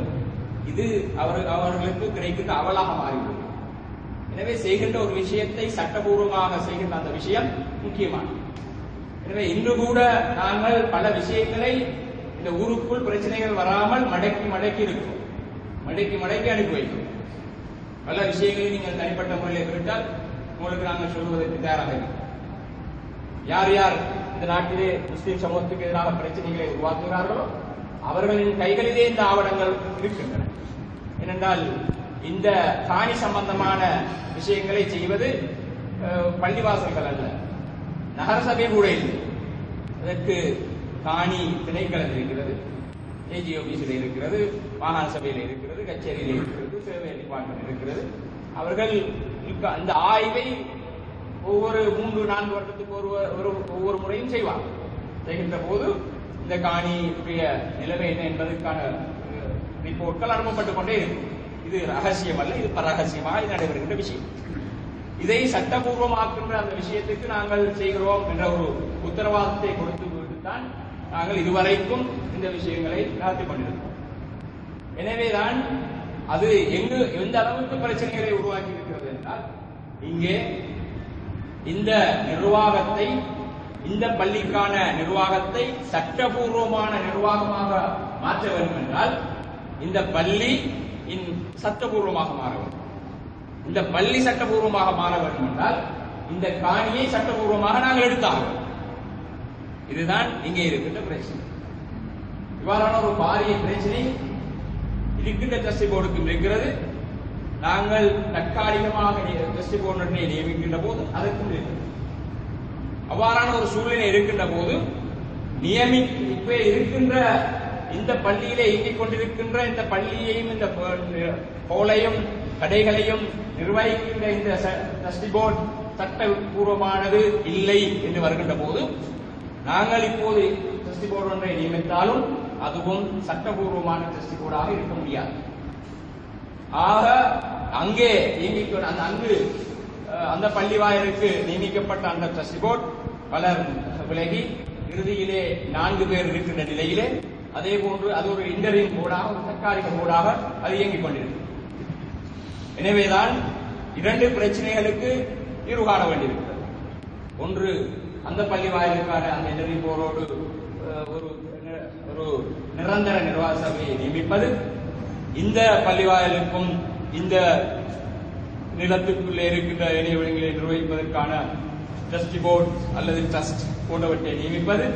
இது அவர்களுக்கு கிடைக்கின்ற அவலாக மாறிவிடும். எனவே செய்கின்ற ஒரு விஷயத்தை சட்டபூர்வமாக செய்கின்ற அந்த விஷயம் முக்கியமானது. எனவே இன்று கூட நாங்கள் பல விஷயங்களை இந்த ஊருக்குள் பிரச்சனைகள் வராமல் மடக்கி இருக்கிறோம், மடக்கி அனுப்பி வைக்கிறோம். பல விஷயங்களை நீங்கள் தனிப்பட்ட முறையில் கேட்டால் உங்களுக்கு நாங்கள் சொல்வதற்கு தயாராக இருக்கிறோம். யார் யார் இந்த நாட்டிலே முஸ்லிம் சமூகத்துக்கு எதிராக பிரச்சனைகளை உருவாக்குகிறார்களோ அவர்களின் கைகளிலே இந்த ஆவணங்கள் இருக்கின்றன. ஏனென்றால் இந்த காணி சம்பந்தமான விஷயங்களை செய்வது பள்ளிவாசல்கள் அல்ல, நகரசபை கூட இல்லை. அதற்கு காணி திணைக்களம் இருக்கிறது, ஏஜி ஆபீஸில் இருக்கிறது, மாகாண சபையில் இருக்கிறது, கச்சேரியில் இருக்கிறது, சேவை டிபார்ட்மெண்ட் இருக்கிறது. அவர்கள் அந்த ஆய்வை ஒவ்வொரு 3-4 வருடத்துக்கு ஒவ்வொரு முறையும் செய்வாங்க. செய்கின்ற போது இந்த காணியுடைய நிலைமை என்ன என்பதற்கான ரிப்போர்ட்கள் அனுப்பப்பட்டுக் கொண்டே இருக்கும். இது ரகசியம் அல்ல, இது பரகசியமாக நடைபெறுகின்ற விஷயம். இதை சட்டபூர்வமாக்குகின்ற அந்த விஷயத்துக்கு நாங்கள் செய்கிறோம் என்ற ஒரு உத்தரவாதத்தை கொடுத்து விட்டுத்தான் நாங்கள் இதுவரைக்கும் இந்த விஷயங்களை நடத்தி கொண்டிருக்கிறோம். எனவேதான் அது எந்த அளவுக்கு பிரச்சனைகளை உருவாக்கி இருக்கிறது என்றால், இங்கே இந்த நிர்வாகத்தை, இந்த பள்ளிக்கான நிர்வாகத்தை சட்டபூர்வமான நிர்வாகமாக மாற்ற வேண்டும் என்றால் இந்த பள்ளி சட்டபூர்வமாக மாற வேண்டும். இந்த பள்ளி சட்டபூர்வமாக மாற வேண்டும் என்றால் இந்த காணியை சட்டபூர்வமாக நாங்கள் எடுத்தாகும். இதுதான் இங்கே இருக்கின்ற பிரச்சனை. இவ்வாறான ஒரு பாரிய பிரச்சனை இருக்கின்ற ட்ரஸ்டி போர்டுக்கும் இருக்கிறது. நாங்கள் தற்காலிகமாக ட்ரஸ்டி போர்டை நியமிக்கின்ற போது அதற்கும் இருக்கிறது. அவ்வாறான ஒரு சூழ்நிலை இருக்கின்ற போது இப்ப இருக்கின்ற இந்த பள்ளியிலே இயங்கிக் கொண்டிருக்கின்ற இந்த பள்ளியையும் இந்த ஹோலையும் கடைகளையும் நிர்வகிக்கின்ற இந்த ட்ரஸ்டி போர்டு சட்டபூர்வமானது இல்லை என்று வருகின்ற போது நாங்கள் இப்போது ட்ரஸ்டி போர்டு ஒன்றை நியமித்தாலும் அதுவும் சட்டபூர்வமான ட்ரஸ்டி போர்டாக இருக்க முடியாது. ஆக அங்கே அங்கு அந்த பள்ளி வாயிலுக்கு நியமிக்கப்பட்ட அந்த ட்ரஸ்டி போர்டு பலர் விலகி இறுதியிலே 4 பேர் இருக்கின்ற நிலையிலே அதே போன்று அது ஒரு இன்டரிம் போர்டாக, ஒரு தற்காலிக போர்டாக அது இயங்கிக் கொண்டிருக்கிறது. எனவேதான் 2 பிரச்சனைகளுக்கு தீர்வு காண வேண்டியிருக்கிறது. ஒன்று, அந்த பள்ளி வாயிலுக்கான அந்த இன்டரிம் போர்டோடு ஒரு நிரந்தர நிர்வாக சபையை நியமிப்பது, இந்த பள்ளி வாயிலுக்கும் இந்த நிலத்துக்குள்ளே இருக்கின்ற இடைவெளிகளை நிர்வகிப்பதற்கான ட்ரஸ்டி போர்டு அல்லது ட்ரஸ்ட் போன்றவற்றை நியமிப்பது,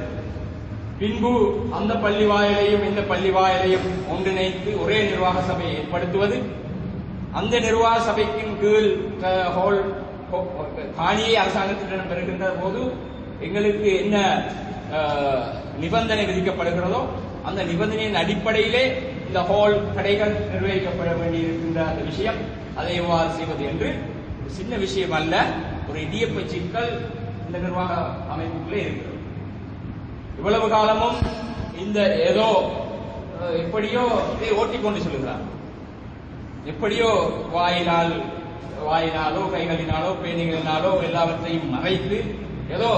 பின்பு அந்த பள்ளி வாயிலையும் இந்த பள்ளி வாயிலையும் ஒன்றிணைத்து ஒரே நிர்வாக சபையை ஏற்படுத்துவது, அந்த நிர்வாக சபைக்கின் கீழ் காணியை அரசாங்கத்திடம் பெறுகின்ற போது எங்களுக்கு என்ன நிபந்தனை விதிக்கப்படுகிறதோ அந்த நிபந்தனையின் அடிப்படையிலே இந்த ஹால் கடைகள் நிர்வகிக்கப்பட வேண்டியிருக்கின்ற அந்த விஷயம், அதை எவ்வாறு செய்வது என்று சின்ன விஷயம் அல்ல, ஒரு இடியப்ப சிக்கல் இந்த நிர்வாக அமைப்புகளே இருக்கிறது. இவ்வளவு காலமும் இந்த ஏதோ எப்படியோ இதை ஓட்டிக்கொண்டு சொல்லுகிறார். எப்படியோ வாயினாலோ கைகளினாலோ பேணிகளினாலோ எல்லாவற்றையும் மறைத்து ஏதோ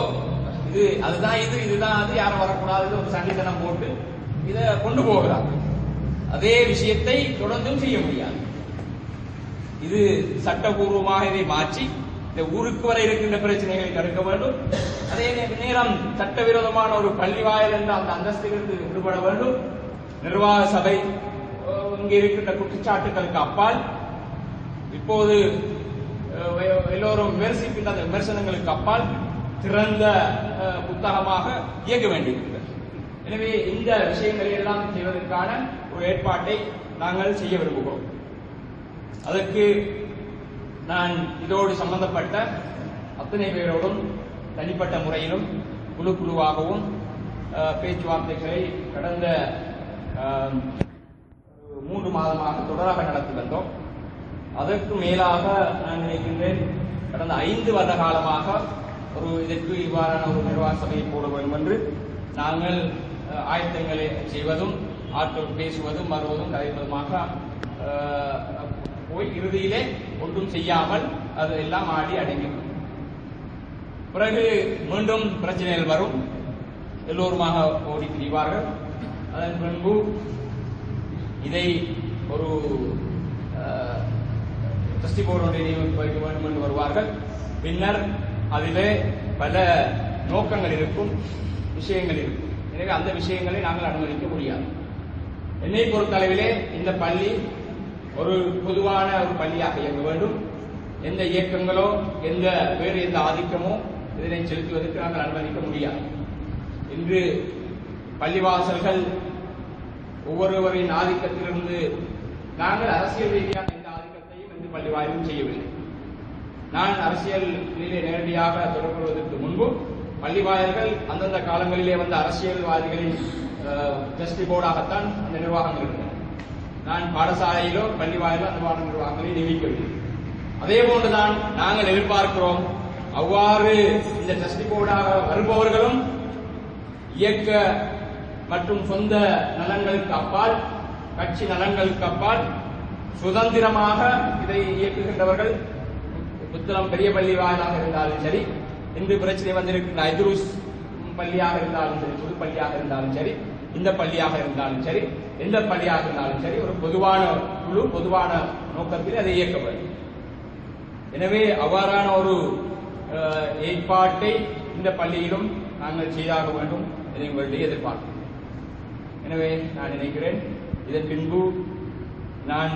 இதுதான் அது யாரும் வரக்கூடாது ஒரு சண்டித்தனம் போட்டு இதை கொண்டு போகிறார். அதே விஷயத்தை தொடர்ந்தும் செய்ய முடியாது. இது சட்டபூர்வமாக இதை மாற்றி இந்த ஊருக்கு வர இருக்கின்ற பிரச்சனைகளை தடுக்க வேண்டும். அதே நேரம் சட்டவிரோதமான ஒரு பள்ளி வாயில் என்ற அந்த அந்தஸ்திலிருந்து விடுபட வேண்டும். நிர்வாக சபை இங்கே இருக்கின்ற குற்றச்சாட்டுகளுக்கு அப்பால் இப்போது எல்லோரும் விமர்சிக்கின்ற அந்த விமர்சனங்களுக்கு அப்பால் திறந்த புத்தகமாக இயக்க வேண்டியிருக்கிறது. எனவே இந்த விஷயங்களை எல்லாம் செய்வதற்கான ஒரு ஏற்பாட்டை நாங்கள் செய்ய விரும்புகிறோம். அதற்கு நான் இதோடு சம்பந்தப்பட்ட அத்தனை பேரோடும் தனிப்பட்ட முறையிலும் குழுவாகவும் பேச்சுவார்த்தைகளை கடந்த 3 மாதமாக தொடராக நடத்தி வந்தோம். அதற்கு மேலாக நான் நினைக்கின்றேன் கடந்த 5 வருட காலமாக இதற்கு இவ்வாறான ஒரு நிர்வாக சபையை போட வேண்டும் என்று நாங்கள் ஆயத்தங்களை செய்வதும் பேசுவதும் வருவதும் கதைப்பதுமாக போய் இறுதியிலே ஒன்றும் செய்யாமல் அது எல்லாம் ஆடி அடங்கிவிடும். பிறகு மீண்டும் பிரச்சனைகள் வரும், எல்லோருமாக ஓடி திரிவார்கள். அதன் பின்பு இதை ஒரு ட்ரஸ்டி போர்டு நியமிக்க வேண்டும் என்று வருவார்கள். பின்னர் அதிலே பல நோக்கங்கள் இருக்கும், விஷயங்கள் இருக்கும். எனவே அந்த விஷயங்களை நாங்கள் அனுமதிக்க முடியாது. என்னை பொறுத்தளவிலே இந்த பள்ளி ஒரு பொதுவான ஒரு பள்ளியாக இயங்க வேண்டும். எந்த இயக்கங்களோ வேறு எந்த ஆதிக்கமோ இதனை செலுத்துவதற்கு நாங்கள் அனுமதிக்க முடியாது. இன்று பள்ளிவாசல்கள் ஒவ்வொருவரின் ஆதிக்கத்திலிருந்து நாங்கள் அரசியல் ரீதியான எந்த ஆதிக்கத்தையும் இந்த பள்ளிவாயிலும் செய்யவில்லை. நான் அரசியலிலே நேரடியாக தொடர்புவதற்கு முன்பு பள்ளிவாயல்கள் அந்தந்த காலங்களிலே வந்த அரசியல்வாதிகளின் ட்ரஸ்டி போர்டாகத்தான் அந்த நிர்வாகங்கள் இருந்தன. நான் பாடசாலையிலோ பள்ளிவாயிலோ அந்த நிர்வாகங்களை நியமிக்கவில்லை. அதே போன்றுதான் நாங்கள் எதிர்பார்க்கிறோம். அவ்வாறு இந்த ட்ரஸ்டி போர்டாக வருபவர்களும் இயக்க மற்றும் சொந்த நலன்களுக்கு அப்பால், கட்சி நலன்களுக்கு அப்பால் சுதந்திரமாக இதை இயக்குகின்றவர்கள். புத்தளம் பெரிய பள்ளி வாயிலாக இருந்தாலும் சரி, இன்று பிரச்சனை வந்திருக்கின்ற ஐதுருஸ் பள்ளியாக இருந்தாலும் சரி, புது பள்ளியாக இருந்தாலும் சரி, இந்த பள்ளியாக இருந்தாலும் சரி, எந்த பள்ளியாக இருந்தாலும் சரி, ஒரு பொதுவான குழு பொதுவான நோக்கத்தில் அதை இயக்க வேண்டும். எனவே அவ்வாறான ஒரு ஏற்பாட்டை இந்த பள்ளியிலும் நாங்கள் செய்தாக வேண்டும் என உங்களுடைய எதிர்பார்க்கிறோம். எனவே நான் நினைக்கிறேன், இதன் பின்பு நான்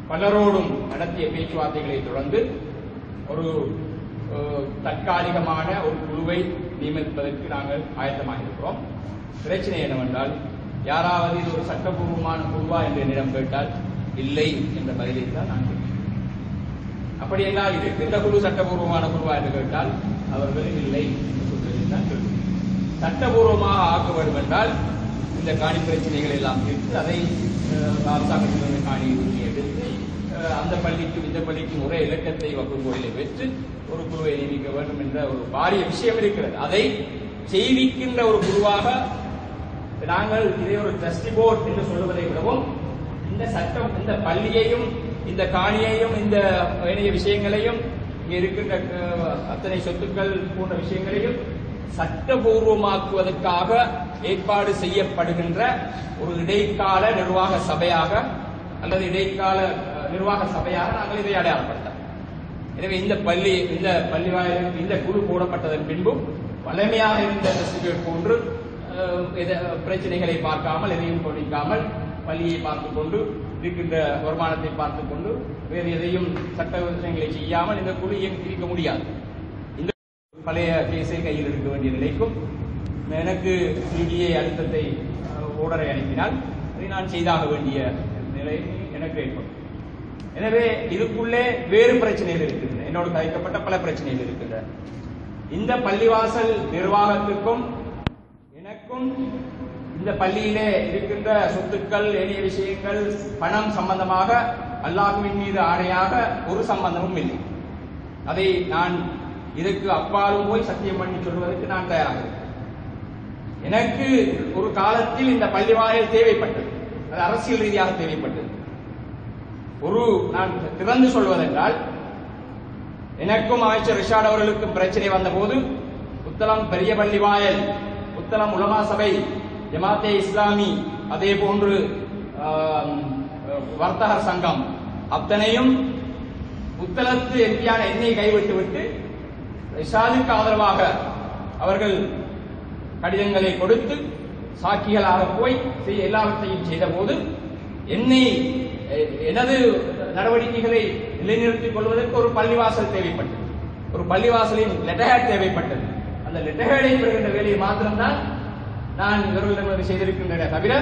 பலரோடும் நடத்திய பேச்சுவார்த்தைகளை தொடர்ந்து ஒரு தற்காலிகமான ஒரு குழுவை நியமிப்பதற்கு நாங்கள் ஆயத்தமாக இருக்கிறோம். பிரச்சனை என்னவென்றால், யாராவது இது ஒரு சட்டபூர்வமான குழுவா என்று என்னிடம் கேட்டால் இல்லை என்ற பதிலை தான் நான் கேட்கிறேன். அப்படியெல்லாம் இருக்கின்ற குழு சட்டபூர்வமான குழுவா என்று கேட்டால் அவர்களும் இல்லை என்று சொல்வதில் தான் கேள்வி. சட்டபூர்வமாக ஆக்க வேண்டும் என்றால் இந்த காணி பிரச்சனைகள் எல்லாம் தீர்த்து அதை அரசாங்கத்திலிருந்து காணி உரிமை எடுத்து அந்த பள்ளிக்கும் இந்த பள்ளிக்கும் ஒரே இலக்கத்தை வகுப்பு கோயிலை பெற்று ஒரு குழுவை நியமிக்க வேண்டும் என்ற ஒரு பாரிய விஷயம் இருக்கிறது. அதை செய்விக்கின்ற ஒரு குழுவாக நாங்கள் இதை ஒரு ட்ரஸ்டி போர்டு என்று சொல்லுவதை விடவும், இந்த சட்டம் இந்த பள்ளியையும் இந்த காணியையும் இந்த ஏனைய விஷயங்களையும் இங்கே இருக்கின்ற அத்தனை சொத்துக்கள் போன்ற விஷயங்களையும் சட்டபூர்வமாக்குவதற்காக ஏற்பாடு செய்யப்படுகின்ற ஒரு இடைக்கால நிர்வாக சபையாக அல்லது இடைக்கால நிர்வாக சபையாக நாங்கள் இதை அடையாளப்படுத்தலாம். எனவே இந்த பள்ளி வாயிலுக்கு இந்த குழு போடப்பட்டதன் பின்பும் வலிமையாக இருந்த டிஸ்ட்ரிபியூட் போன்று பிரச்சனைகளை பார்க்காமல், எதையும் கவனிக்காமல், பள்ளியை பார்த்துக் கொண்டு இருக்கின்ற வருமானத்தை பார்த்துக் கொண்டு வேறு எதையும் சட்ட விஷயங்களை செய்யாமல் இந்த குழு இயக்க முடியாது. இந்த பழைய கேஸை கையில் எடுக்க வேண்டிய நிலைக்கும் எனக்கு சிபிஐ அழுத்தத்தை ஓடரை அனுப்பினால் அதை நான் செய்தாக வேண்டிய நிலை எனக்கு ஏற்படும். எனவே இதுக்குள்ளே வேறு பிரச்சனைகள் இருக்கின்றன, என்னோடு கதைக்கப்பட்ட பல பிரச்சனைகள் இருக்கின்றன. இந்த பள்ளிவாசல் நிர்வாகத்திற்கும் எனக்கும் இந்த பள்ளியிலே இருக்கின்ற சொத்துக்கள், ஏனைய விஷயங்கள், பணம் சம்பந்தமாக அல்லாஹ்வின் மீது ஆணையாக ஒரு சம்பந்தமும் இல்லை. அதை நான் இதற்கு அப்பாலும் போய் சத்தியம் பண்ணி சொல்வதற்கு நான் தயாராக இருக்கிறேன். எனக்கு ஒரு காலத்தில் இந்த பள்ளிவாயல் தேவைப்பட்டது, அது அரசியல் ரீதியாக தேவைப்பட்டது. நான் திறந்து சொல்வதென்றால், எனக்கும் அமைச்சர் ரிஷாட் அவர்களுக்கும் பிரச்சனை வந்தபோது புத்தளம் பெரிய பள்ளி வாயல், புத்தளம் உலமா சபை, ஜமாத்தே இஸ்லாமி, அதே போன்று வர்த்தகர் சங்கம் அத்தனையும் புத்தளத்து எம்பியான என்னை கைவிட்டுவிட்டு ரிஷாதுக்கு ஆதரவாக அவர்கள் கடிதங்களை கொடுத்து சாட்சிகளாக போய் எல்லாவற்றையும் செய்த போது எனது நடவடிக்கைகளை நிலைநிறுத்திக் கொள்வதற்கு ஒரு பள்ளிவாசல் தேவைப்பட்டது, ஒரு பள்ளிவாசலின் லெட்டர்ஹேட் தேவைப்பட்டது. அந்த லெட்டர்ஹேடை பெறுகின்ற வேலையை மாத்திரம்தான் நான் இவர்களிடம் செய்திருக்கின்றன தவிர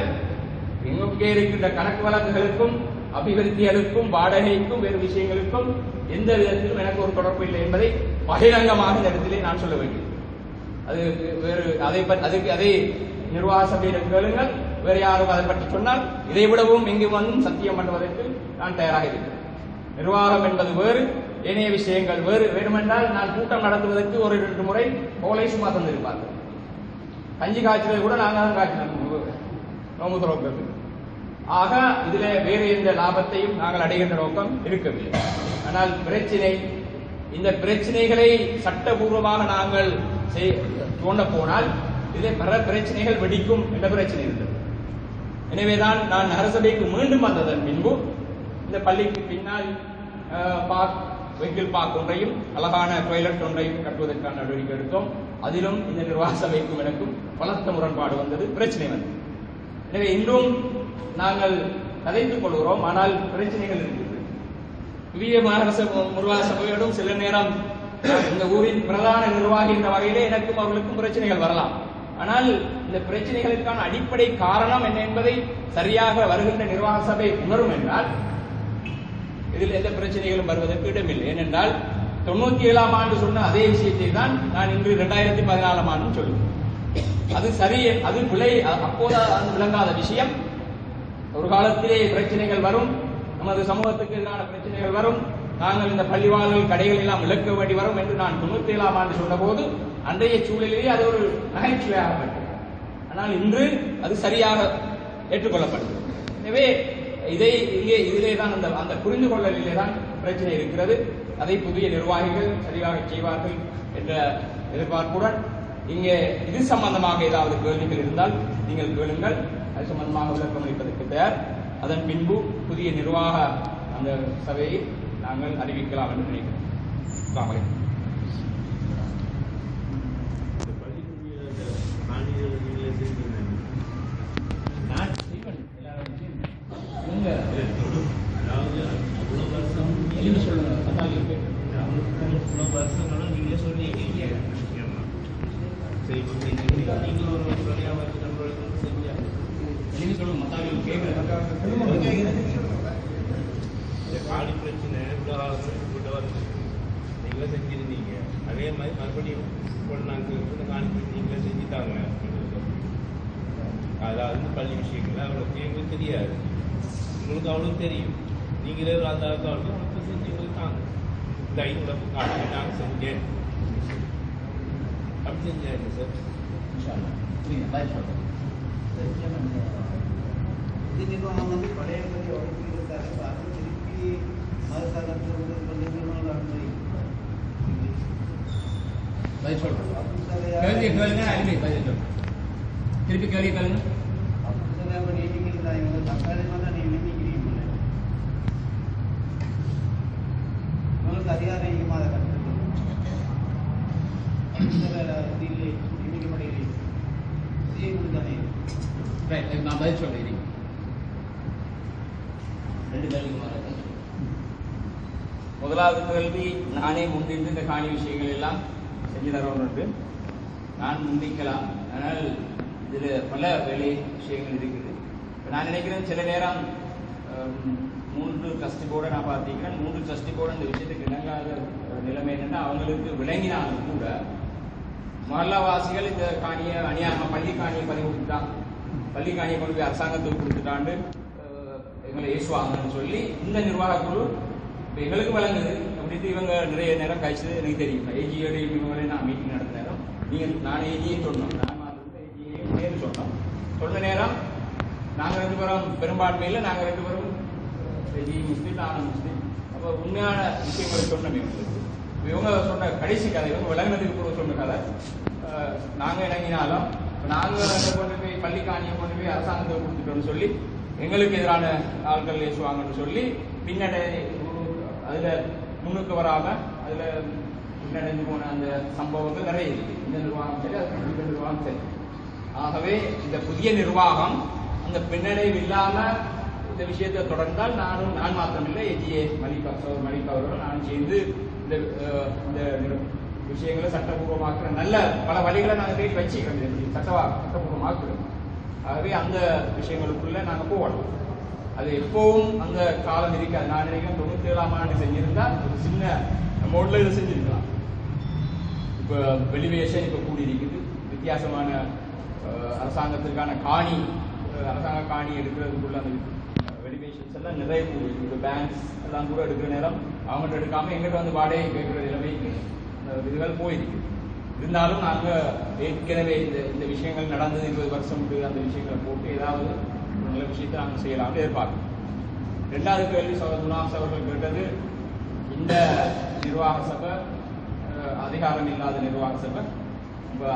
இங்கே இருக்கின்ற கணக்கு வழக்குகளுக்கும் அபிவிருத்திகளுக்கும் வாடகைக்கும் வேறு விஷயங்களுக்கும் எந்த விதத்திலும் எனக்கு ஒரு தொடர்பு இல்லை என்பதை பகிரங்கமாக இந்த இடத்திலே நான் சொல்ல வேண்டும். அது வேறு அதை நிர்வாக சபையிடம் கேளுங்கள், வேறு யாரும் அதை பற்றி சொன்னால் இதை விடவும் இங்கு வந்து சத்தியம் பண்ணுவதற்கு நான் தயாராக இருக்கிறேன். நிர்வாகம் என்பது வேறு, ஏனைய விஷயங்கள் வேறு. வேண்டுமென்றால் நான் கூட்டம் நடத்துவதற்கு ஒரு 2 முறை போலை சும்மா தந்திருப்பார்கள். கஞ்சி காய்ச்சலை கூட நாங்கள் தான் காய்ச்சினோம் நோம்பு துறக்கிறது. ஆக இதுல வேறு எந்த லாபத்தையும் நாங்கள் அடைகின்ற நோக்கம் இருக்கவில்லை. ஆனால் இந்த பிரச்சனைகளை சட்டபூர்வமாக நாங்கள் தோண்ட போனால் இதில் பல பிரச்சனைகள் வெடிக்கும் என்ற பிரச்சனை இருந்தது. எனவேதான் நான் நகரசபைக்கு மீண்டும் வந்ததன் பின்பு இந்த பள்ளிக்கு பின்னால் வெஹிக்கிள் பார்க் ஒன்றையும் அழகான டாய்லெட் ஒன்றையும் கட்டுவதற்கான நடவடிக்கை எடுத்தோம். அதிலும் இந்த நிர்வாக சபைக்கும் எனக்கும் பலத்த முரண்பாடு வந்தது, பிரச்சனை வந்தது. எனவே இன்றும் நாங்கள் கதைத்துக் கொள்கிறோம், ஆனால் பிரச்சனைகள் இருக்கிறது. புதிய நிர்வாக சபையோடும் சில நேரம் இந்த ஊரின் பிரதான நிர்வாகி என்ற வகையிலே எனக்கும் அவர்களுக்கும் பிரச்சனைகள் வரலாம். ஆனால் இந்த பிரச்சனைகளுக்கான அடிப்படை காரணம் என்ன என்பதை சரியாக வருகின்ற நிர்வாக சபை உணரும் என்றால் இதில் எந்த பிரச்சனைகளும் வருவதற்கு இடமில்லை. ஏனென்றால் 97ஆம் ஆண்டு சொன்ன அதே விஷயத்தை தான் நான் இன்று 2014ஆம் ஆண்டு சொல்லுவேன். அது சரி, அது பிழை. அப்போது அது விளங்காத விஷயம். ஒரு காலத்திலே பிரச்சனைகள் வரும், நமது சமூகத்துக்கு எதிரான பிரச்சனைகள் வரும், நாங்கள் இந்த பள்ளிவாசல் கடைகள் எல்லாம் இழக்க வேண்டி வரும் என்று நான் 97ஆம் ஆண்டு சொன்ன போது அன்றைய சூழலிலே அது ஒரு நகைச்சுவையாகப்பட்டது. ஆனால் இன்று அது சரியாக ஏற்றுக்கொள்ளப்பட்டது. எனவே இதிலே தான் அந்த புரிந்து கொள்ளலிலே தான் பிரச்சனை இருக்கிறது. அதை புதிய நிர்வாகிகள் சரியாக செய்வார்கள் என்ற எதிர்பார்ப்புடன் இங்கே இது சம்பந்தமாக ஏதாவது கேள்விகள் இருந்தால் நீங்கள் கேளுங்கள். அது சம்பந்தமாக விளக்கம் அளிப்பதற்கு தயார். அதன் பின்பு புதிய நிர்வாக அந்த சபையை நாங்கள் அறிவிக்கலாம் என்று நினைக்கிறோம். காடி பிரச்சனை நீங்களே செஞ்சிருந்தீங்க, அதே மாதிரி மறுபடியும் காணி நீங்களே செஞ்சுட்டாங்க. அதாவது பள்ளி விஷயங்கள் அவ்வளோ எங்களுக்கு தெரியாது, உங்களுக்கு அவ்வளோ தெரியும். நீங்களே அந்த உங்களுக்கு செஞ்சு எங்களுக்கு தாங்க இந்த 5 காட்டி நாங்கள் செஞ்சேன் அப்படி செஞ்சாங்க சார். நிர்வாகம் வந்து பழையபடி ஒழுங்கிருக்காரு, அது திருப்பி திருப்பி கேள்வி கேளுங்க. உங்களுக்கு அதிகாரம் இல்லாத நான் பதில் சொல்றேன். முதலாவது கேள்வி, நானே முன்னின்று இந்த காணி விஷயங்கள் எல்லாம் செஞ்சு தரணும். நான் முன்னிக்கலாம், ஆனால் இதில் பல வேலை விஷயங்கள் இருக்குது. நான் நினைக்கிறேன் சில நேரம் 3 ட்ரஸ்டி போர்டை நான் பார்த்திருக்கிறேன். 3 ட்ரஸ்டி போர்டு இந்த விஷயத்துக்கு இணங்காத நிலைமை என்னன்னா, அவங்களுக்கு விளங்கினாலும் கூட மஹல்லாவாசிகள் இந்த காணியை அநியாயமாக பள்ளி காணியை பதிவு கொடுத்துட்டான், பள்ளி காணியை கொண்டு போய் அரசாங்கத்துக்கு கொடுத்துட்டாண்டு எங்களை ஏசுவாங்கன்னு சொல்லி இந்த நிர்வாக குழு எங்களுக்கு வழங்குது அப்படின்ட்டு இவங்க நிறைய நேரம் கழிச்சது எனக்கு தெரியும். ஏஜியோட இவங்களே நான் மீட்டிங் நடந்த நேரம் நான் ஏஜியை சொன்னோம், நான் ஏஜியை சொன்னோம். சொன்ன நேரம் நாங்கள் 2 பேரும் பெரும்பான்மையில் நாங்கள் 2 பேரும் ஏஜி முஸ்லீம், நானும் முஸ்லீம். அப்போ உண்மையான விஷயங்களை சொன்னோம் இவங்களுக்கு. இவங்க சொன்ன கடைசி கதை, இவங்க விளங்கினதுக்கு கூட சொன்ன கதை. நாங்கள் இணங்கினாலும் நாங்கள் கொண்டு போய் பள்ளி காணியை கொண்டு போய் அரசாங்கத்தை கொடுத்துட்டோம்னு சொல்லி எங்களுக்கு எதிரான ஆட்கள் ஏசுவாங்கன்னு சொல்லி பின்னடை அதில் முன்னுக்கு வராமல் அதில் பின்னடைந்து போன அந்த சம்பவங்கள் நிறைய இருக்குது. இந்த நிர்வாகம் சரி, அது நிர்வாகம் சரி. ஆகவே இந்த புதிய நிர்வாகம் அந்த பின்னடைவு இல்லாமல் இந்த விஷயத்தை தொடர்ந்தால் நான் மாத்திரமில்லை, ஏஜிஏ மலிக் அவர்கள் நானும் சேர்ந்து இந்த விஷயங்களை சட்டபூர்வமாக்குற நல்ல பல வழிகளை நாங்கள் தேடி வச்சுக்கிறோம், சட்டபூர்வமாக்குறோம். ஆகவே அந்த விஷயங்களுக்குள்ள நாங்கள் போகணும். அது எப்பவும் அந்த காலம் இருக்காது. நான் நினைக்கிறேன் 97ஆம் ஆண்டு செஞ்சிருந்தா ஒரு சின்ன மோட்ல இதை செஞ்சிருக்கலாம். இப்போ வெளிவேஷன் இப்போ கூடி இருக்குது. வித்தியாசமான அரசாங்கத்திற்கான அரசாங்க காணி எடுக்கிறதுக்குள்ள அந்த வெளிவேஷன்ஸ் எல்லாம் நிறைய கூடி இருக்குது. பேங்க்ஸ் எல்லாம் கூட எடுக்கிற நேரம் அவங்கள்ட்ட எடுக்காம எங்கிட்ட வந்து வாடகை கேட்கிற நிலைமைக்கு இதுகள் போயிருக்கு. இருந்தாலும் நாங்கள் ஏற்கனவே இந்த விஷயங்கள் நடந்தது 20 வருஷம் அந்த விஷயங்களை போட்டு ஏதாவது நல்ல விஷயத்தை நாங்கள் செய்யலாம்னு எதிர்பார்க்கிறோம். ரெண்டாவது கேள்வி துனாஸ் அவர்கள் கேட்டது, இந்த நிர்வாக சபை அதிகாரம் இல்லாத நிர்வாக சபை,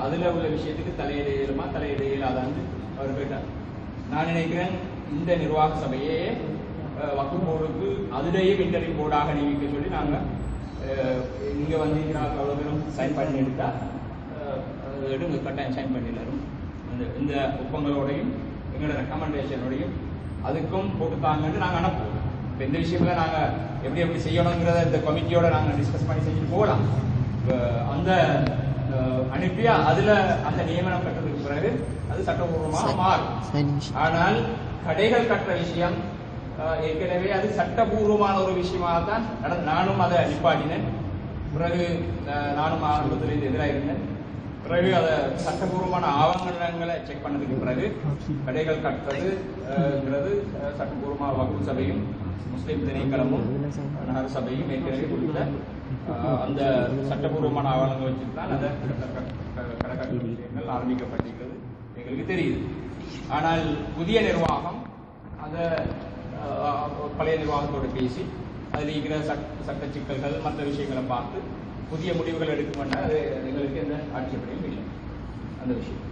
அதில் உள்ள விஷயத்துக்கு தலையிட இயலுமா தலையிட இயலாதான்னு அவர் கேட்டார். நான் நினைக்கிறேன் இந்த நிர்வாக சபையே வக்ஃப் போர்டுக்கு அதிலேயே இன்டர்வியூ போர்டாக நியமிக்க சொல்லி நாங்கள் இங்கே வந்து அவ்வளோ பேரும் சைன் பண்ணி எடுத்தா எடுங்க கட்டாயம் சைன் பண்ணிடணும். இந்த ஒப்பங்களோடையும் எங்களோட ரெக்கமெண்டேஷனோடையும் அதுக்கும் போட்டுத்தாங்கன்னு நாங்கள் அனுப்புவோம். இப்போ இந்த விஷயங்கள நாங்கள் எப்படி செய்யணுங்கிறத இந்த கமிட்டியோட நாங்கள் டிஸ்கஸ் பண்ணி செஞ்சுட்டு போகலாம். அந்த அனுப்பியா அதில் அந்த நியமனம் கட்டுறதுக்கு பிறகு அது சட்டபூர்வமாக மாறும். ஆனால் கடைகள் கட்டுற விஷயம் ஏற்கனவே அது சட்டபூர்வமான ஒரு விஷயமாக தான் நானும் அதை நிப்பாட்டினேன். பிறகு நானும் ஆரம்பத்தில் எதிராக இருந்தேன். பிறகு அதை சட்டபூர்வமான ஆவணங்களை செக் பண்ணதுக்கு பிறகு கடைகள் கட்டுறதுங்கிறது சட்டபூர்வமான வக்ஃப் சபையும் முஸ்லீம் திணைக்களமும் நகர சபையும் ஏற்கனவே கொடுத்த அந்த சட்டபூர்வமான ஆவணங்கள் வச்சு தான் அந்த கடற்கட்டு விஷயங்கள் ஆரம்பிக்கப்பட்டிருக்கிறது எங்களுக்கு தெரியுது. ஆனால் புதிய நிர்வாகம் அதை பழைய நிர்வாகத்தோடு பேசி அதில் இருக்கிற சட்ட சிக்கல்கள் மற்ற விஷயங்களை பார்த்து புதிய முடிவுகள் எடுக்கும்னா அது எங்களுக்கு எந்த ஆட்சேபனையும் இல்லை அந்த விஷயம்.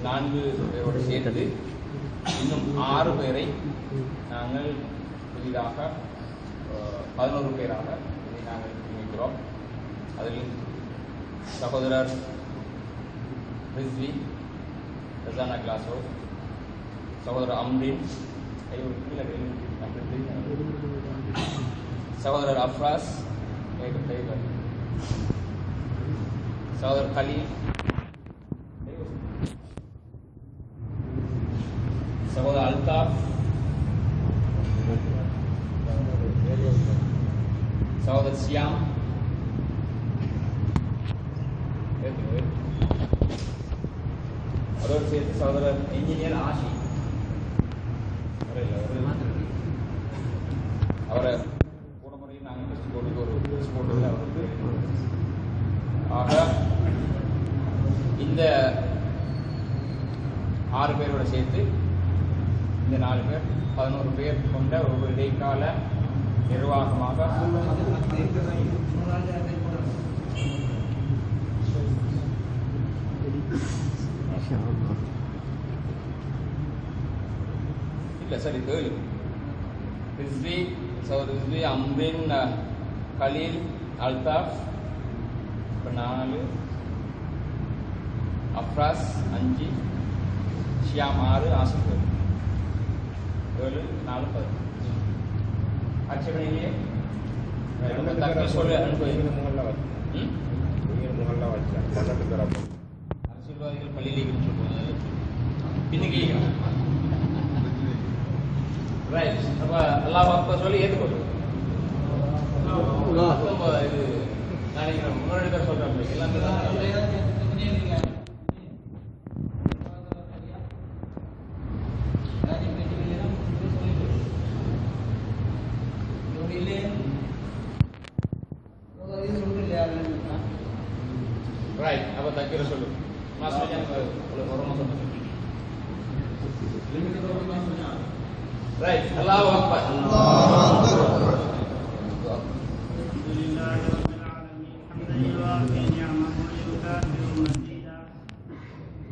நான்கு பேரோடு சேர்த்து இன்னும் 6 பேரை நாங்கள் புதிதாக 11 பேராக இதை நாங்கள் நியமிக்கிறோம். அதில் சகோதரர் ரிஸ்வி ரசானா கிளாஸோ, சகோதரர் அம்ரின், சகோதரர் அஃப்ராஸ், சகோதரர் கலீல், சகோதரர் அல்தாப், சகோதரர் சியாம், அதோடு சேர்த்து சகோதரர் இன்ஜினியர் ஆஷி, அவரை போன முறையில் நாங்கள் டெஸ்ட் போட்டு ஒரு டெஸ்ட் போட்டதில் அவருக்கு ஆக இந்த 6 பேரோட சேர்த்து இந்த 4 பேர் 11 பேர் கொண்ட ஒரு இடைக்கால நிர்வாகமாக இல்லை சரி 7 ரிஸ்வி, சகோதரர் ரிஸ்வி, அம்ரின், கலீல், அல்தாப், இப்போ 4, அஃப்ராஸ் 5, ஷியாம் 6, ஆசிப் 7, 4, 10. ஆட்சேபனையிலேயே தக்க சொல்ல அரசியல்வாதிகள் பள்ளியிலே சொல்லுவாங்க பின்னுக்கு ரைட். அப்ப அல்லாஹ் அக்பர் சொல்லி ஏற்றுக்கொள்ளும். இது நாளைக்கு நம்ம முன்னாடி சொல்றோம் எல்லாமே ரைட். அப்ப தக்கிர சொல்லு மாஸ்டர் ரைட். அல்லாஹ் அக்பர்.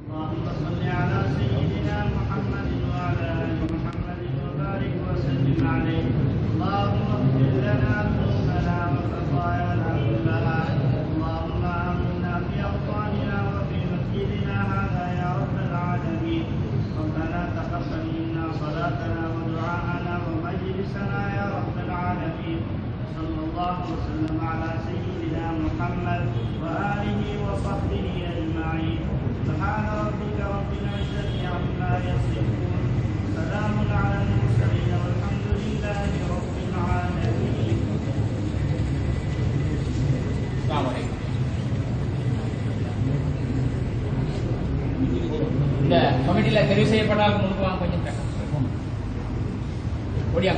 اللهم صل على سيدنا محمد وعلى ال محمد وبارك وسلم عليه. اللهم اغفر لنا ذنوبنا وخطايانا كلها. اللهم امنا في اوطاننا وفي مسجدنا هذا يا رب العالمين. ربنا تقبل منا صلاتنا ودعاءنا ومجلسنا يا رب العالمين. صلى الله وسلم على سيدنا محمد واله وصحبه اجمعين. سبحان ربك رب العزة عما يصفون. سلام على المرسلين والحمد لله رب العالمين. السلام عليكم. இந்த கமிட்டியில தெரிவு செய்யப்பட்டால் முன்னுக்கு வாங்க கொஞ்சம் ஒடியா